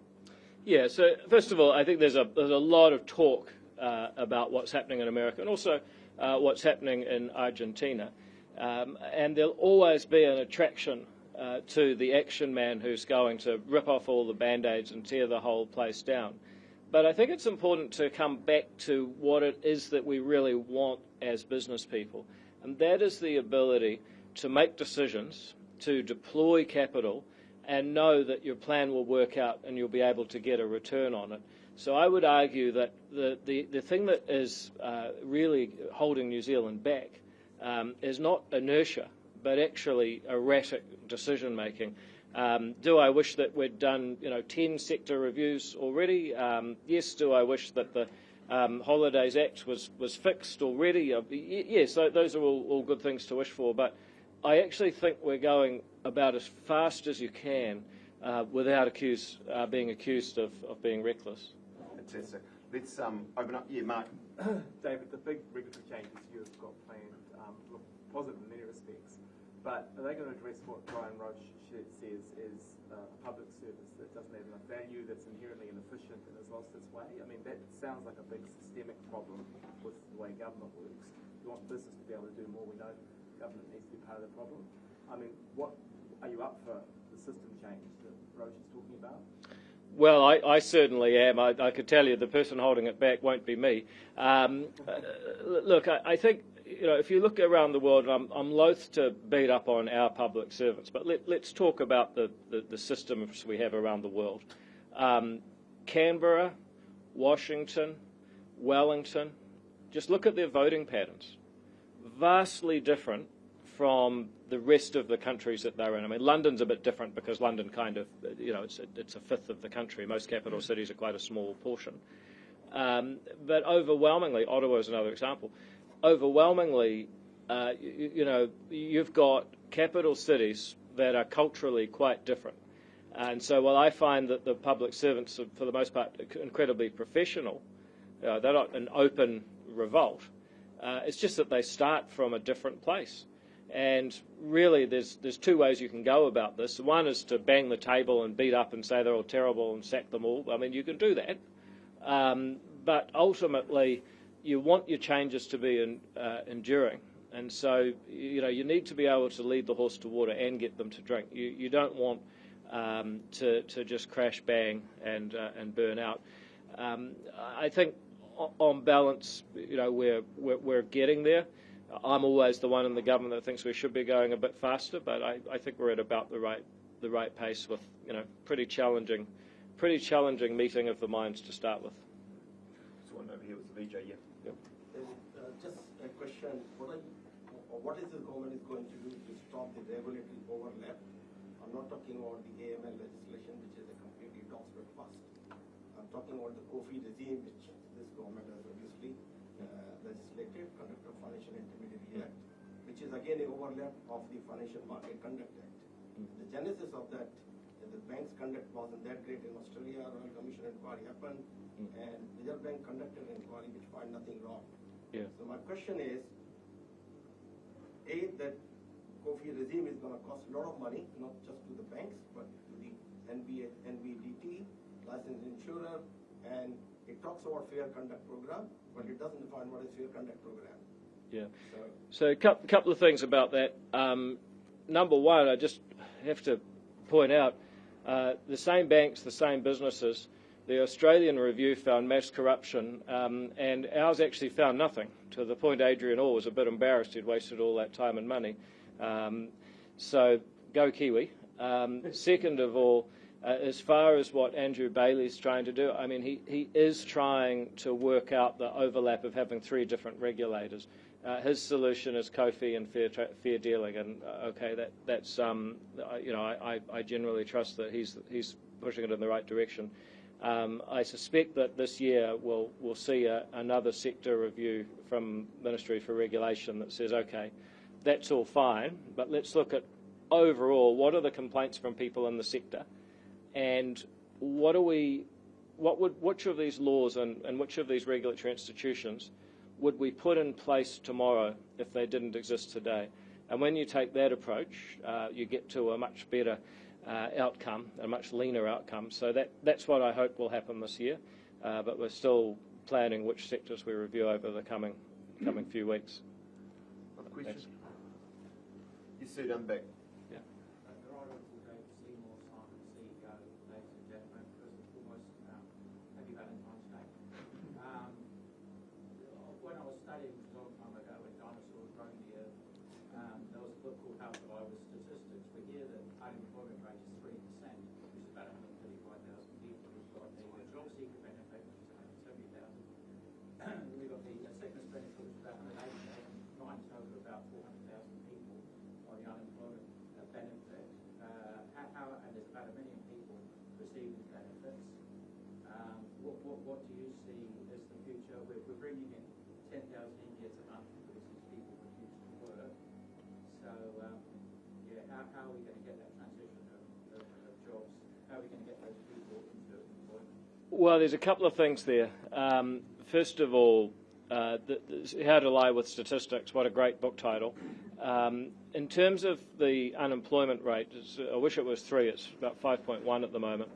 Yeah, so first of all, I think there's a lot of talk about what's happening in America and also what's happening in Argentina. And there'll always be an attraction to the action man who's going to rip off all the band-aids and tear the whole place down. But I think it's important to come back to what it is that we really want as business people, and that is the ability to make decisions, to deploy capital, and know that your plan will work out and you'll be able to get a return on it. So I would argue that the thing that is really holding New Zealand back is not inertia, but actually erratic decision making. Do I wish that we'd done 10 sector reviews already? Yes. Do I wish that the Holidays Act was fixed already? Yes, those are all good things to wish for, but I actually think we're going about as fast as you can without being accused of being reckless. Fantastic. Let's open up. Yeah, Mark. David, the big regulatory changes you've got planned look positive in many respects, but are they going to address what Brian Roche says is a public service that doesn't have enough value, that's inherently inefficient and has lost its way? I mean, that sounds like a big systemic problem with the way government works. You want business to be able to do more, we know government needs to be part of the problem. I mean, what are you up for the system change that Roche is talking about? Well, I certainly am. I could tell you the person holding it back won't be me. Look, I think if you look around the world, I'm loath to beat up on our public servants, but let's talk about the systems we have around the world. Canberra, Washington, Wellington, just look at their voting patterns. Vastly different from the rest of the countries that they're in. I mean, London's a bit different because London kind of, it's a fifth of the country. Most capital cities are quite a small portion. But overwhelmingly, Ottawa is another example. Overwhelmingly, you've got capital cities that are culturally quite different. And so while I find that the public servants are, for the most part, incredibly professional, they're not an open revolt. It's just that they start from a different place. And really, there's two ways you can go about this. One is to bang the table and beat up and say they're all terrible and sack them all. I mean, you can do that. But ultimately, you want your changes to be enduring. And so, you need to be able to lead the horse to water and get them to drink. You don't want to just crash, bang, and burn out. I think on balance, we're getting there. I'm always the one in the government that thinks we should be going a bit faster, but I think we're at about the right pace with pretty challenging meeting of the minds to start with. This one over here was VJ. Yeah. Yep. Just a question: what is the government is going to do to stop the regulatory overlap? I'm not talking about the AML legislation, which is a completely dogs fast. I'm talking about the COFI regime, which this government has obviously legislated, Conduct of Financial Intermediary Act, which is again an overlap of the Financial Market Conduct Act. The genesis of that, the bank's conduct wasn't that great in Australia. Royal Commission inquiry happened, and Reserve Bank conducted an inquiry which found nothing wrong. Yeah. So my question is, that COFI regime is going to cost a lot of money, not just to the banks, but to the NVDT, licensed insurer, and it talks about fair conduct program, but it doesn't define what is fair conduct program. Yeah. So a couple of things about that. Number one, I just have to point out the same banks, the same businesses. The Australian review found mass corruption, and ours actually found nothing, to the point Adrian Orr was a bit embarrassed he'd wasted all that time and money. So go Kiwi. Second of all, as far as what Andrew Bailey's trying to do, I mean, he is trying to work out the overlap of having three different regulators. His solution is COFI and fair dealing, and that's I generally trust that he's pushing it in the right direction. I suspect that this year we'll see another sector review from Ministry for Regulation that says, okay, that's all fine, but let's look at overall what are the complaints from people in the sector, and which of these laws and which of these regulatory institutions would we put in place tomorrow if they didn't exist today? And when you take that approach, you get to a much better outcome, a much leaner outcome. So that's what I hope will happen this year. But we're still planning which sectors we review over the coming few weeks. Other questions? You sit down back. The right honourable David Seymour, Simon, CEO, ladies and gentlemen, first and foremost, happy Valentine's Day. When I was studying a long time ago when dinosaurs roamed the earth, there was a book called How Survival Statistics. We hear that unemployment rate is 3%, which is about 135,000 people who've got the job seeker benefit, which is 170,000. We've got the sickness benefit, which is about 180,000, nine total about 400,000. receive these benefits. What do you see as the future? We're bringing in 10,000 Indians a month because these people refuse to work. So, how are we going to get that transition of jobs? How are we going to get those people into employment? Well, there's a couple of things there. First of all, How to Lie with Statistics, what a great book title. In terms of the unemployment rate, I wish it was 3, it's about 5.1 at the moment.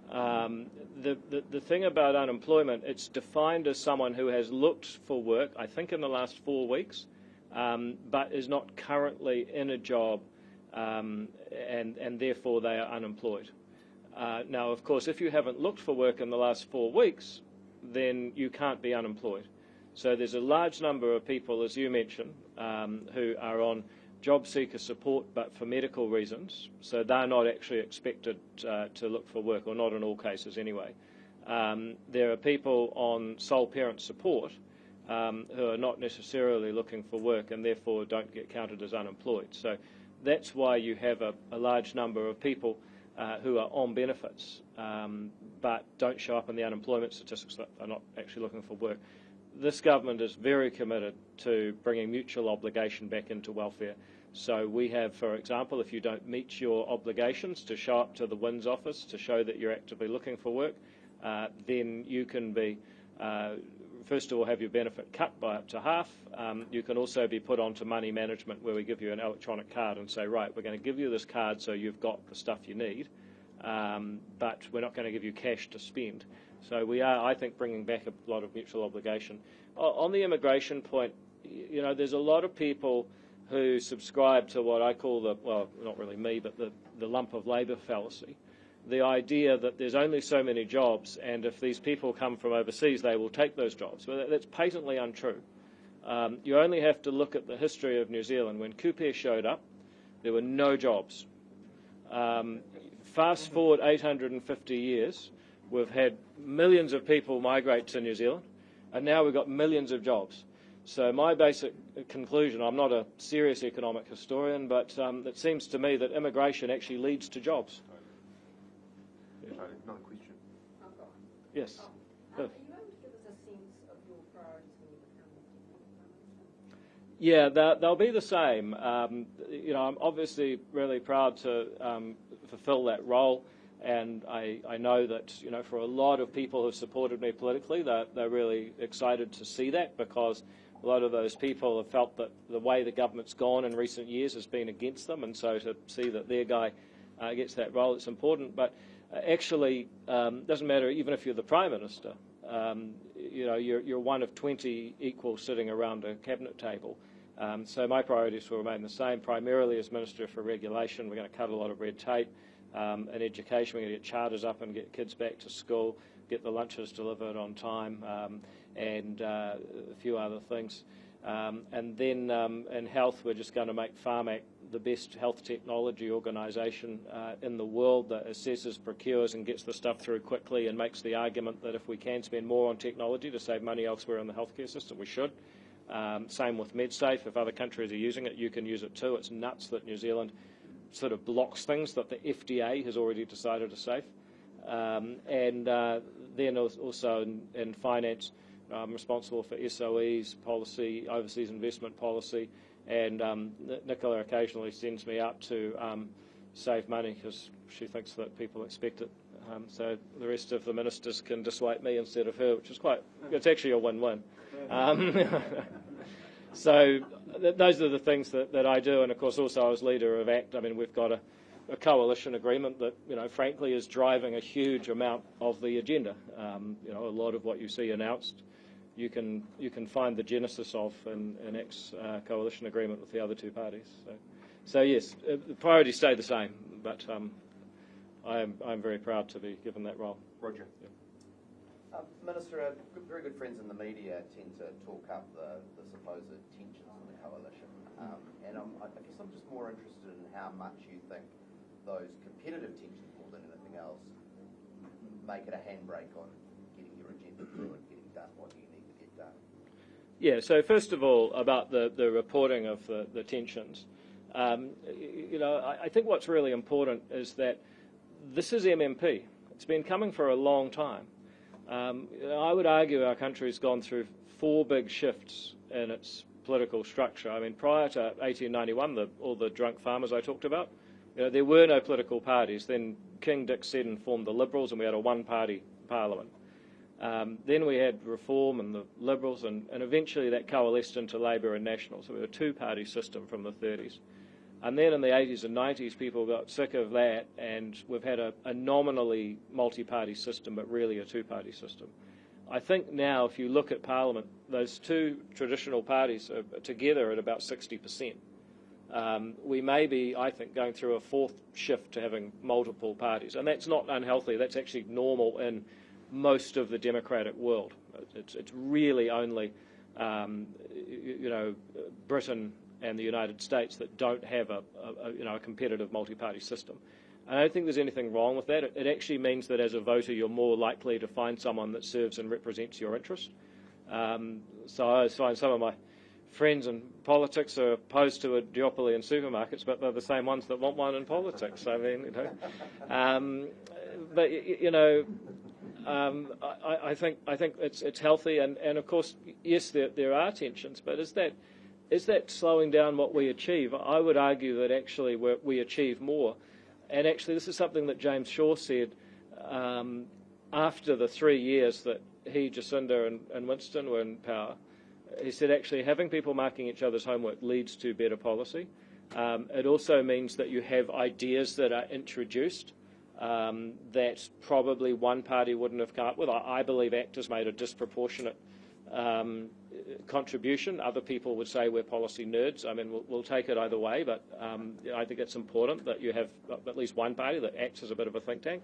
The thing about unemployment, it's defined as someone who has looked for work, I think in the last 4 weeks, but is not currently in a job, and therefore they are unemployed. Now, of course, if you haven't looked for work in the last 4 weeks, then you can't be unemployed. So there's a large number of people, as you mentioned, who are on job seeker support but for medical reasons, so they're not actually expected to look for work, or not in all cases anyway. There are people on sole parent support who are not necessarily looking for work and therefore don't get counted as unemployed. So that's why you have a large number of people who are on benefits but don't show up in the unemployment statistics, that are not actually looking for work. This government is very committed to bringing mutual obligation back into welfare. So we have, for example, if you don't meet your obligations to show up to the WINS office to show that you're actively looking for work, then you can be, first of all, have your benefit cut by up to half. You can also be put onto money management, where we give you an electronic card and say, right, we're going to give you this card so you've got the stuff you need, but we're not going to give you cash to spend. So we are, I think, bringing back a lot of mutual obligation. On the immigration point, you know, there's a lot of people who subscribe to what I call the, well, not really me, but the lump of labour fallacy. The idea that there's only so many jobs, and if these people come from overseas, they will take those jobs. Well, that's patently untrue. You only have to look at the history of New Zealand. When Kupe showed up, there were no jobs. Fast forward 850 years, we've had millions of people migrate to New Zealand, and now we've got millions of jobs. So my basic conclusion, I'm not a serious economic historian, but it seems to me that immigration actually leads to jobs. Another question. Yes. Are you able to give us a sense of your priorities when you become Prime Minister? Yeah, they'll be the same. You know, I'm obviously really proud to fulfil that role, and I know that, you know, for a lot of people who've supported me politically, they're really excited to see that, because a lot of those people have felt that the way the government's gone in recent years has been against them, and so to see that their guy gets that role, it's important. But actually, doesn't matter even if you're the Prime Minister. You know, you're one of 20 equals sitting around a cabinet table. So my priorities will remain the same. Primarily as Minister for Regulation, we're going to cut a lot of red tape. In education, we're going to get charters up and get kids back to school, get the lunches delivered on time, and a few other things. And then in health, we're just going to make Pharmac the best health technology organisation in the world that assesses, procures and gets the stuff through quickly, and makes the argument that if we can spend more on technology to save money elsewhere in the healthcare system, we should. Same with MedSafe. If other countries are using it, you can use it too. It's nuts that New Zealand sort of blocks things that the FDA has already decided are safe. And then also in finance, I'm responsible for SOEs, policy, overseas investment policy, and Nicola occasionally sends me out to save money because she thinks that people expect it. So the rest of the ministers can dissuade me instead of her, which is it's actually a win-win. So those are the things that I do, and of course also I was leader of ACT. I mean, we've got a coalition agreement that, you know, frankly is driving a huge amount of the agenda. You know, a lot of what you see announced, you can find the genesis of an ACT's coalition agreement with the other two parties. So yes, the priorities stay the same, but I'm very proud to be given that role. Roger. Yeah. Minister, very good friends in the media tend to talk up the supposed tensions in the coalition, and I guess I'm just more interested in how much you think those competitive tensions, more than anything else, make it a handbrake on getting your agenda through and getting done what you need to get done. Yeah, so first of all, about the reporting of the tensions, you know, I think what's really important is that this is MMP. It's been coming for a long time. I would argue our country's gone through 4 big shifts in its political structure. I mean, prior to 1891, all the drunk farmers I talked about, there were no political parties. Then King Dick Seddon formed the Liberals, and we had a one-party parliament. Then we had Reform and the Liberals, and eventually that coalesced into Labour and National. So we had a 2-party system from the 30s. And then in the 80s and 90s, people got sick of that, and we've had a nominally multi-party system, but really a 2-party system. I think now, if you look at Parliament, those 2 traditional parties are together at about 60%. We may be, I think, going through a 4th shift to having multiple parties, and that's not unhealthy. That's actually normal in most of the democratic world. It's really only, Britain and the United States that don't have a competitive multi-party system. I don't think there's anything wrong with that. It actually means that as a voter you're more likely to find someone that serves and represents your interest. So I find some of my friends in politics are opposed to a duopoly in supermarkets, but they're the same ones that want one in politics. I mean, I think it's healthy, and of course, yes, there are tensions, but is that slowing down what we achieve? I would argue that actually we achieve more. And actually this is something that James Shaw said after the 3 years that he, Jacinda and Winston were in power. He said actually having people marking each other's homework leads to better policy. It also means that you have ideas that are introduced that probably one party wouldn't have come up with. I believe ACT has made a disproportionate contribution. Other people would say we're policy nerds. I mean, we'll take it either way, but I think it's important that you have at least one party that acts as a bit of a think tank.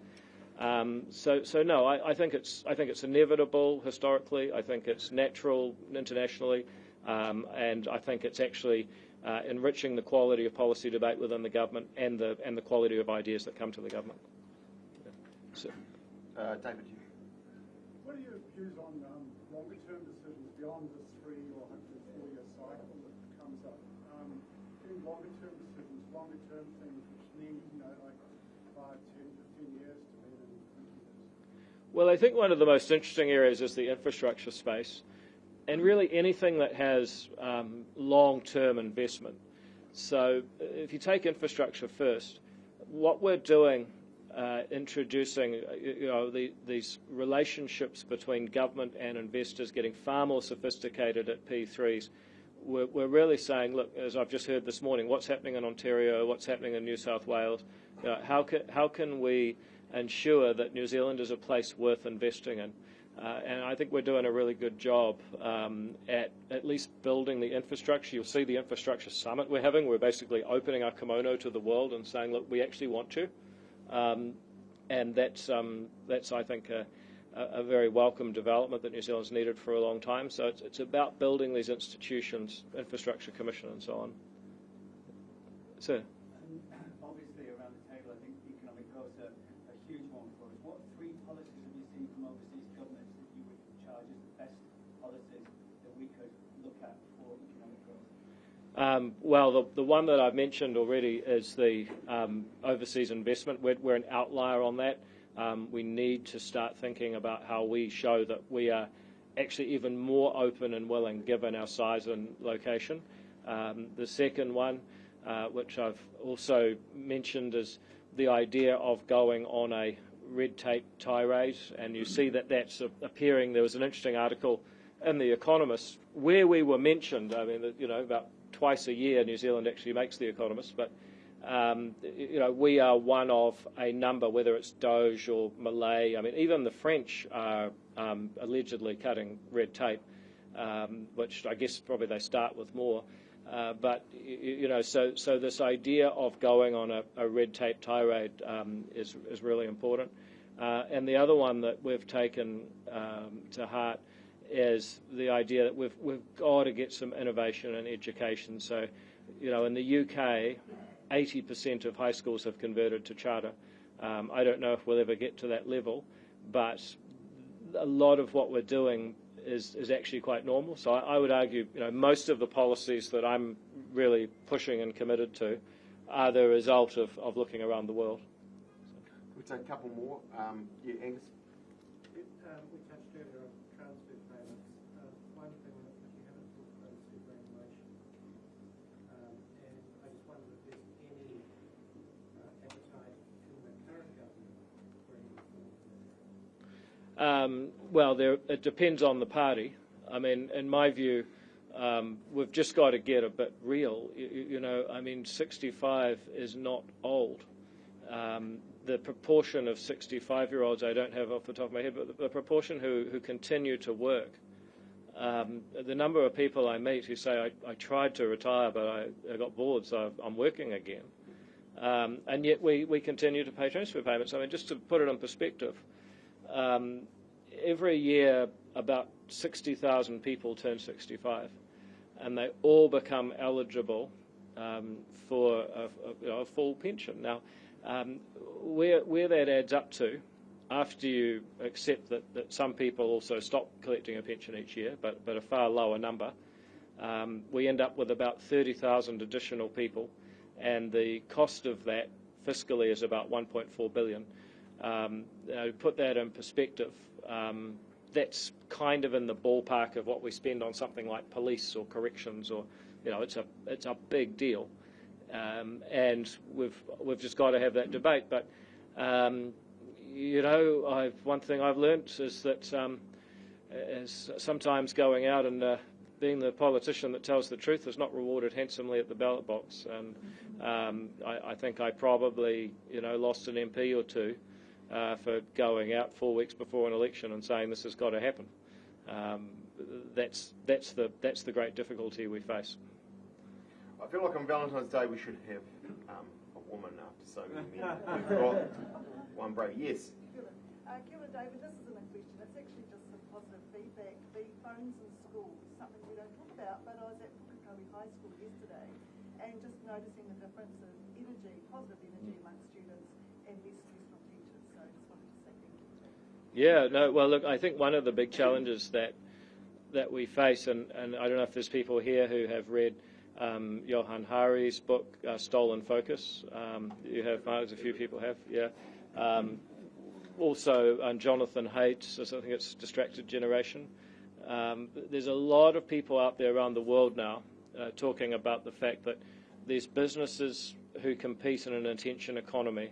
So no, I think it's inevitable historically. I think it's natural internationally, and I think it's actually enriching the quality of policy debate within the government and the quality of ideas that come to the government. So, David, what are your views on longer-term decisions beyond this 3 or 4-year cycle that comes up? Getting longer-term decisions, longer-term things which need, like 5, 10, 15 years to be in 20 years? Well, I think one of the most interesting areas is the infrastructure space, and really anything that has long-term investment. So if you take infrastructure first, what we're doing introducing these relationships between government and investors, getting far more sophisticated at P3s. We're really saying, look, as I've just heard this morning, what's happening in Ontario, what's happening in New South Wales, how can we ensure that New Zealand is a place worth investing in? And I think we're doing a really good job at least building the infrastructure. You'll see the infrastructure summit we're having. We're basically opening our kimono to the world and saying, look, we actually want to. And that's I think, a very welcome development that New Zealand's needed for a long time. So it's about building these institutions, Infrastructure Commission and so on. Sir? Obviously, around the table, I think economic growth is a huge one for us. What 3 policies have you seen from overseas governments that you would charge as the best policies that we could look at for economic growth? Well, the one that I've mentioned already is the overseas investment. We're an outlier on that. We need to start thinking about how we show that we are actually even more open and willing given our size and location. The second one, which I've also mentioned, is the idea of going on a red tape tirade, and you see that that's appearing. There was an interesting article in The Economist where we were mentioned. I mean, about twice a year New Zealand actually makes The Economist, but we are one of a number, whether it's Doge or Malay. I mean, even the French are allegedly cutting red tape, which I guess probably they start with more. But so this idea of going on a red tape tirade is really important. And the other one that we've taken to heart is the idea that we've got to get some innovation in education. So, in the UK, 80% of high schools have converted to charter. I don't know if we'll ever get to that level, but a lot of what we're doing is actually quite normal. So I would argue, most of the policies that I'm really pushing and committed to are the result of looking around the world. We We'll take a couple more. Yeah, Angus. We touched earlier on transfer payments. One thing that you haven't talked about is superannuation. And I just wonder if there's any appetite in the current government for any reform. Well, it depends on the party. I mean, in my view, we've just got to get a bit real. You know, I mean, 65 is not old. The proportion of 65-year-olds, I don't have off the top of my head, but the proportion who continue to work, the number of people I meet who say, I tried to retire, but I got bored, so I'm working again. And yet we continue to pay transfer payments. I mean, just to put it in perspective, every year about 60,000 people turn 65, and they all become eligible for a full pension. Now, where that adds up to, after you accept that some people also stop collecting a pension each year, but a far lower number, we end up with about 30,000 additional people, and the cost of that fiscally is about 1.4 billion. To put that in perspective, that's kind of in the ballpark of what we spend on something like police or corrections, or it's a big deal, and we've just got to have that debate. But one thing I've learnt is that is sometimes going out and being the politician that tells the truth is not rewarded handsomely at the ballot box, and I think I probably lost an MP or two for going out 4 weeks before an election and saying this has got to happen. That's the great difficulty we face. I feel like on Valentine's Day we should have a woman after so many men. We've got one brave. Yes. Kia ora, David, this isn't a question, it's actually just some positive feedback. The phones in school, something we don't talk about, but I was at Pukekohe High School yesterday and just noticing the difference in energy, positive energy amongst students and less stress from teachers. So I just wanted to say thank you. Yeah, no, well, look, I think one of the big challenges that we face, and I don't know if there's people here who have read Johan Hari's book, Stolen Focus. You have, Mark, a few people have, yeah. Also, Jonathan Haidt's, I think it's Distracted Generation. There's a lot of people out there around the world now talking about the fact that these businesses who compete in an attention economy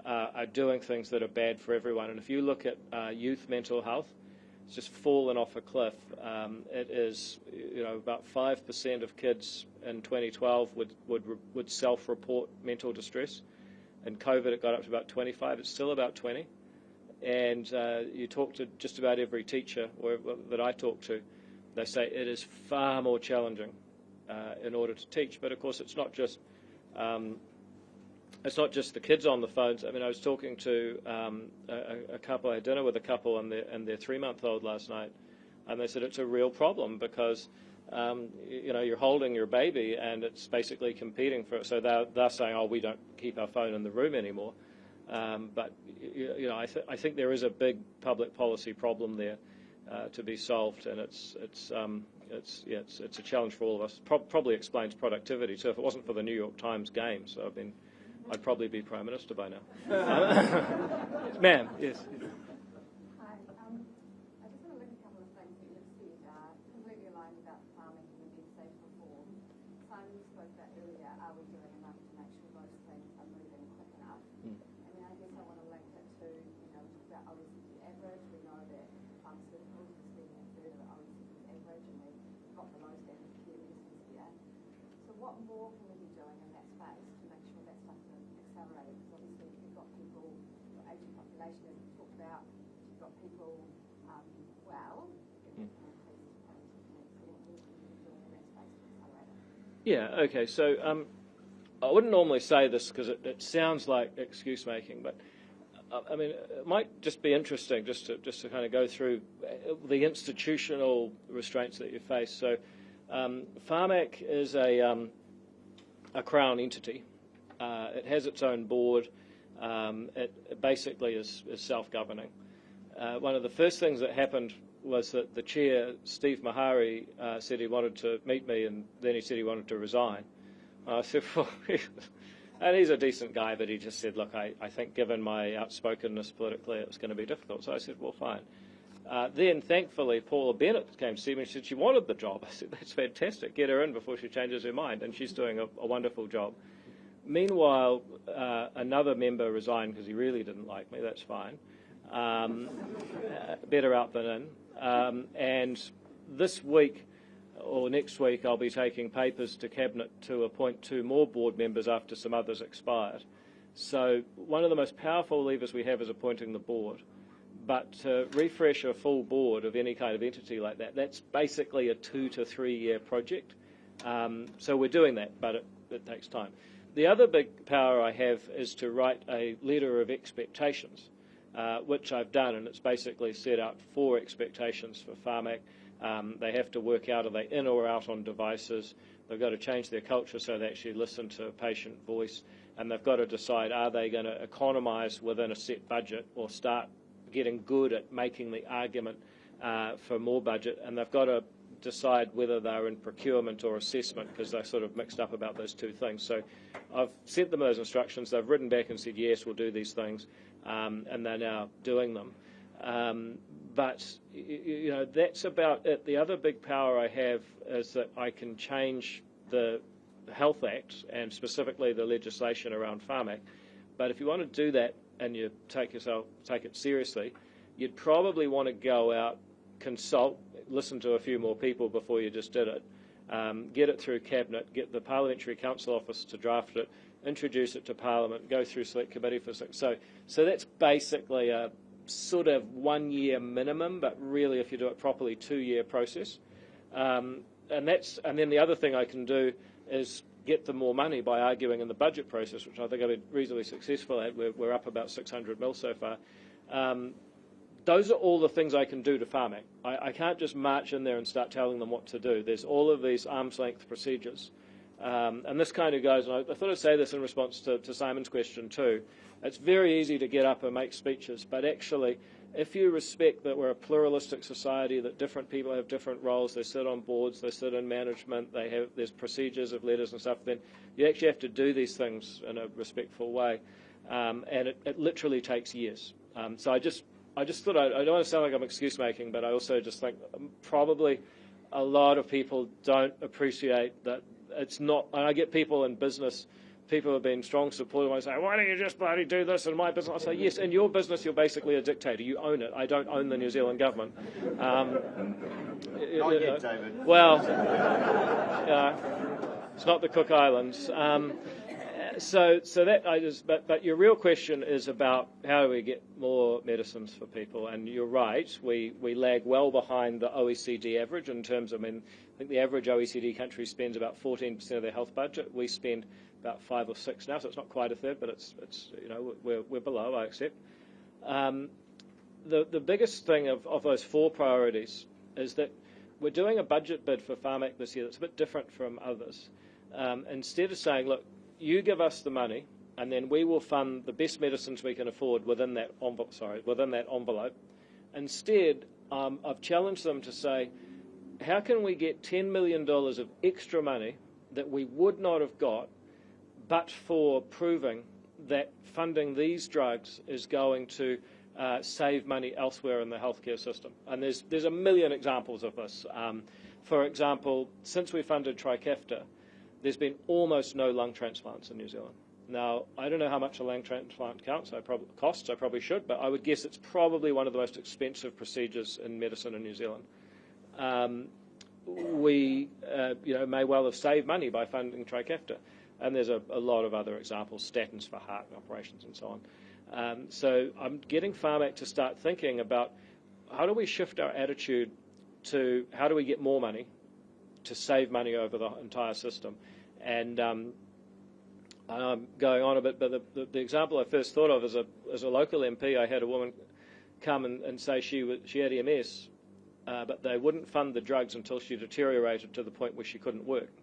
are doing things that are bad for everyone. And if you look at youth mental health, it's just fallen off a cliff. It is, about 5% of kids in 2012 would self-report mental distress. In COVID, it got up to about 25. It's still about 20. And you talk to just about every teacher that I talk to, they say it is far more challenging in order to teach. But of course, it's not just the kids on the phones. I mean, I was talking to a couple. I had dinner with a couple and their 3-month-old last night, and they said it's a real problem because you're holding your baby and it's basically competing for it. So they're saying, oh, we don't keep our phone in the room anymore. But I think there is a big public policy problem there to be solved, and it's a challenge for all of us. Probably explains productivity. So if it wasn't for the New York Times games, I'd probably be Prime Minister by now. Ma'am, yes. Hi. I just want to look at a couple of things that you've said. Completely aligned about farming and the safe reform. Simon spoke about earlier, are we doing enough to make sure those things are moving quick enough? I mean, I guess I want to link it to, we talk about OECD average. We know that pharmaceuticals are spending a third of OECD's average, and we've got the low standard of care medicines here. So what more can we be doing in that space to make sure that stuff is accelerated? Because obviously you've got people, your aging population, as we talked about, you've got people Yeah, okay, so I wouldn't normally say this because it sounds like excuse making, but I mean, it might just be interesting just to kind of go through the institutional restraints that you face. So Pharmac is a Crown entity. It has its own board. It basically is self-governing. One of the first things that happened was that the chair, Steve Mahari, said he wanted to meet me, and then he said he wanted to resign. I said, well, And he's a decent guy, but he just said, look, I think given my outspokenness politically, it was going to be difficult. So I said, well, fine. Then, thankfully, Paula Bennett came to see me and said she wanted the job. I said, that's fantastic. Get her in before she changes her mind. And she's doing a wonderful job. Meanwhile, another member resigned because he really didn't like me. That's fine. Better out than in. And this week or next week, I'll be taking papers to Cabinet to appoint 2 more board members after some others expired. So one of the most powerful levers we have is appointing the board. But to refresh a full board of any kind of entity like that, that's basically a 2 to 3 year project. So we're doing that, but it takes time. The other big power I have is to write a letter of expectations, which I've done, and it's basically set out 4 expectations for Pharmac. They have to work out, are they in or out on devices? They've got to change their culture so they actually listen to patient voice, and they've got to decide, are they going to economise within a set budget or start getting good at making the argument for more budget, and they've got to decide whether they're in procurement or assessment, because they're sort of mixed up about those 2 things. So I've sent them those instructions. They've written back and said, yes, we'll do these things, and they're now doing them. But, you know, that's about it. The other big power I have is that I can change the Health Act and specifically the legislation around Pharmac. But if you want to do that and you take it seriously, you'd probably want to go out, consult, listen to a few more people before you just did it, get it through Cabinet, get the Parliamentary Council Office to draft it, introduce it to Parliament, go through Select Committee for 6. So that's basically a sort of 1 year minimum, but really if you do it properly, 2 year process. And then the other thing I can do is get them more money by arguing in the budget process, which I think I've been reasonably successful at. We're up about 600 mil so far. Those are all the things I can do to Pharmac. I can't just march in there and start telling them what to do. There's all of these arm's length procedures. And this kind of goes, and I thought I'd say this in response to Simon's question too. It's very easy to get up and make speeches, but actually, if you respect that we're a pluralistic society, that different people have different roles, they sit on boards, they sit in management, there's procedures of letters and stuff, then you actually have to do these things in a respectful way. And it literally takes years. So I just thought, I don't want to sound like I'm excuse making, but I also just think probably a lot of people don't appreciate that it's not, and I get people in business, people have been strong supporters. I say, why don't you just bloody do this in my business? I say, yes, in your business you're basically a dictator. You own it. I don't own the New Zealand government. Not yet, David. Well, it's not the Cook Islands. So that I just, but your real question is about how do we get more medicines for people? And you're right, we lag well behind the OECD average in terms of, I think the average OECD country spends about 14% of their health budget. We spend about 5 or 6 now, so it's not quite a third, but it's we're below, I accept. The biggest thing of those 4 priorities is that we're doing a budget bid for Pharmac this year that's a bit different from others. Instead of saying, look, you give us the money, and then we will fund the best medicines we can afford within that envelope. Instead, I've challenged them to say, how can we get $10 million of extra money that we would not have got but for proving that funding these drugs is going to save money elsewhere in the healthcare system? And there's a million examples of this. For example, since we funded Trikafta, there's been almost no lung transplants in New Zealand. Now, I don't know how much a lung transplant costs. I probably should, but I would guess it's probably one of the most expensive procedures in medicine in New Zealand. We may well have saved money by funding Trikafta. And there's a lot of other examples, statins for heart operations and so on. So I'm getting Pharmac to start thinking about how do we shift our attitude to how do we get more money to save money over the entire system. And I'm going on a bit, but the example I first thought of as a local MP, I had a woman come and say she had MS, but they wouldn't fund the drugs until she deteriorated to the point where she couldn't work.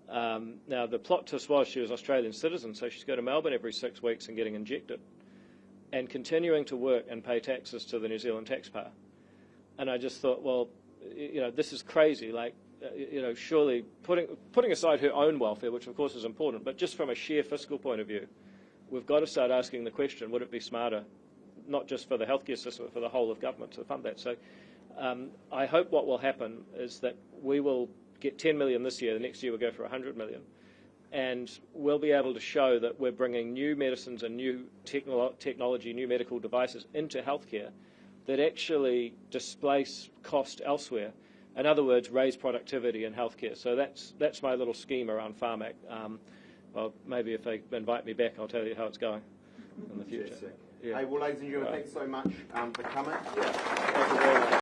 Now, the plot twist was she was an Australian citizen, so she's going to Melbourne every 6 weeks and getting injected and continuing to work and pay taxes to the New Zealand taxpayer. And I just thought, well, this is crazy. Like, surely putting aside her own welfare, which of course is important, but just from a sheer fiscal point of view, we've got to start asking the question, would it be smarter, not just for the healthcare system, but for the whole of government to fund that? So I hope what will happen is that we will get 10 million this year, the next year we'll go for 100 million, and we'll be able to show that we're bringing new medicines and new technology, new medical devices into healthcare that actually displace cost elsewhere. In other words, raise productivity in healthcare. So that's my little scheme around Pharmac. Well, maybe if they invite me back, I'll tell you how it's going in the future. Yeah. Hey, well, ladies and gentlemen, thanks so much for coming. Thank you very much.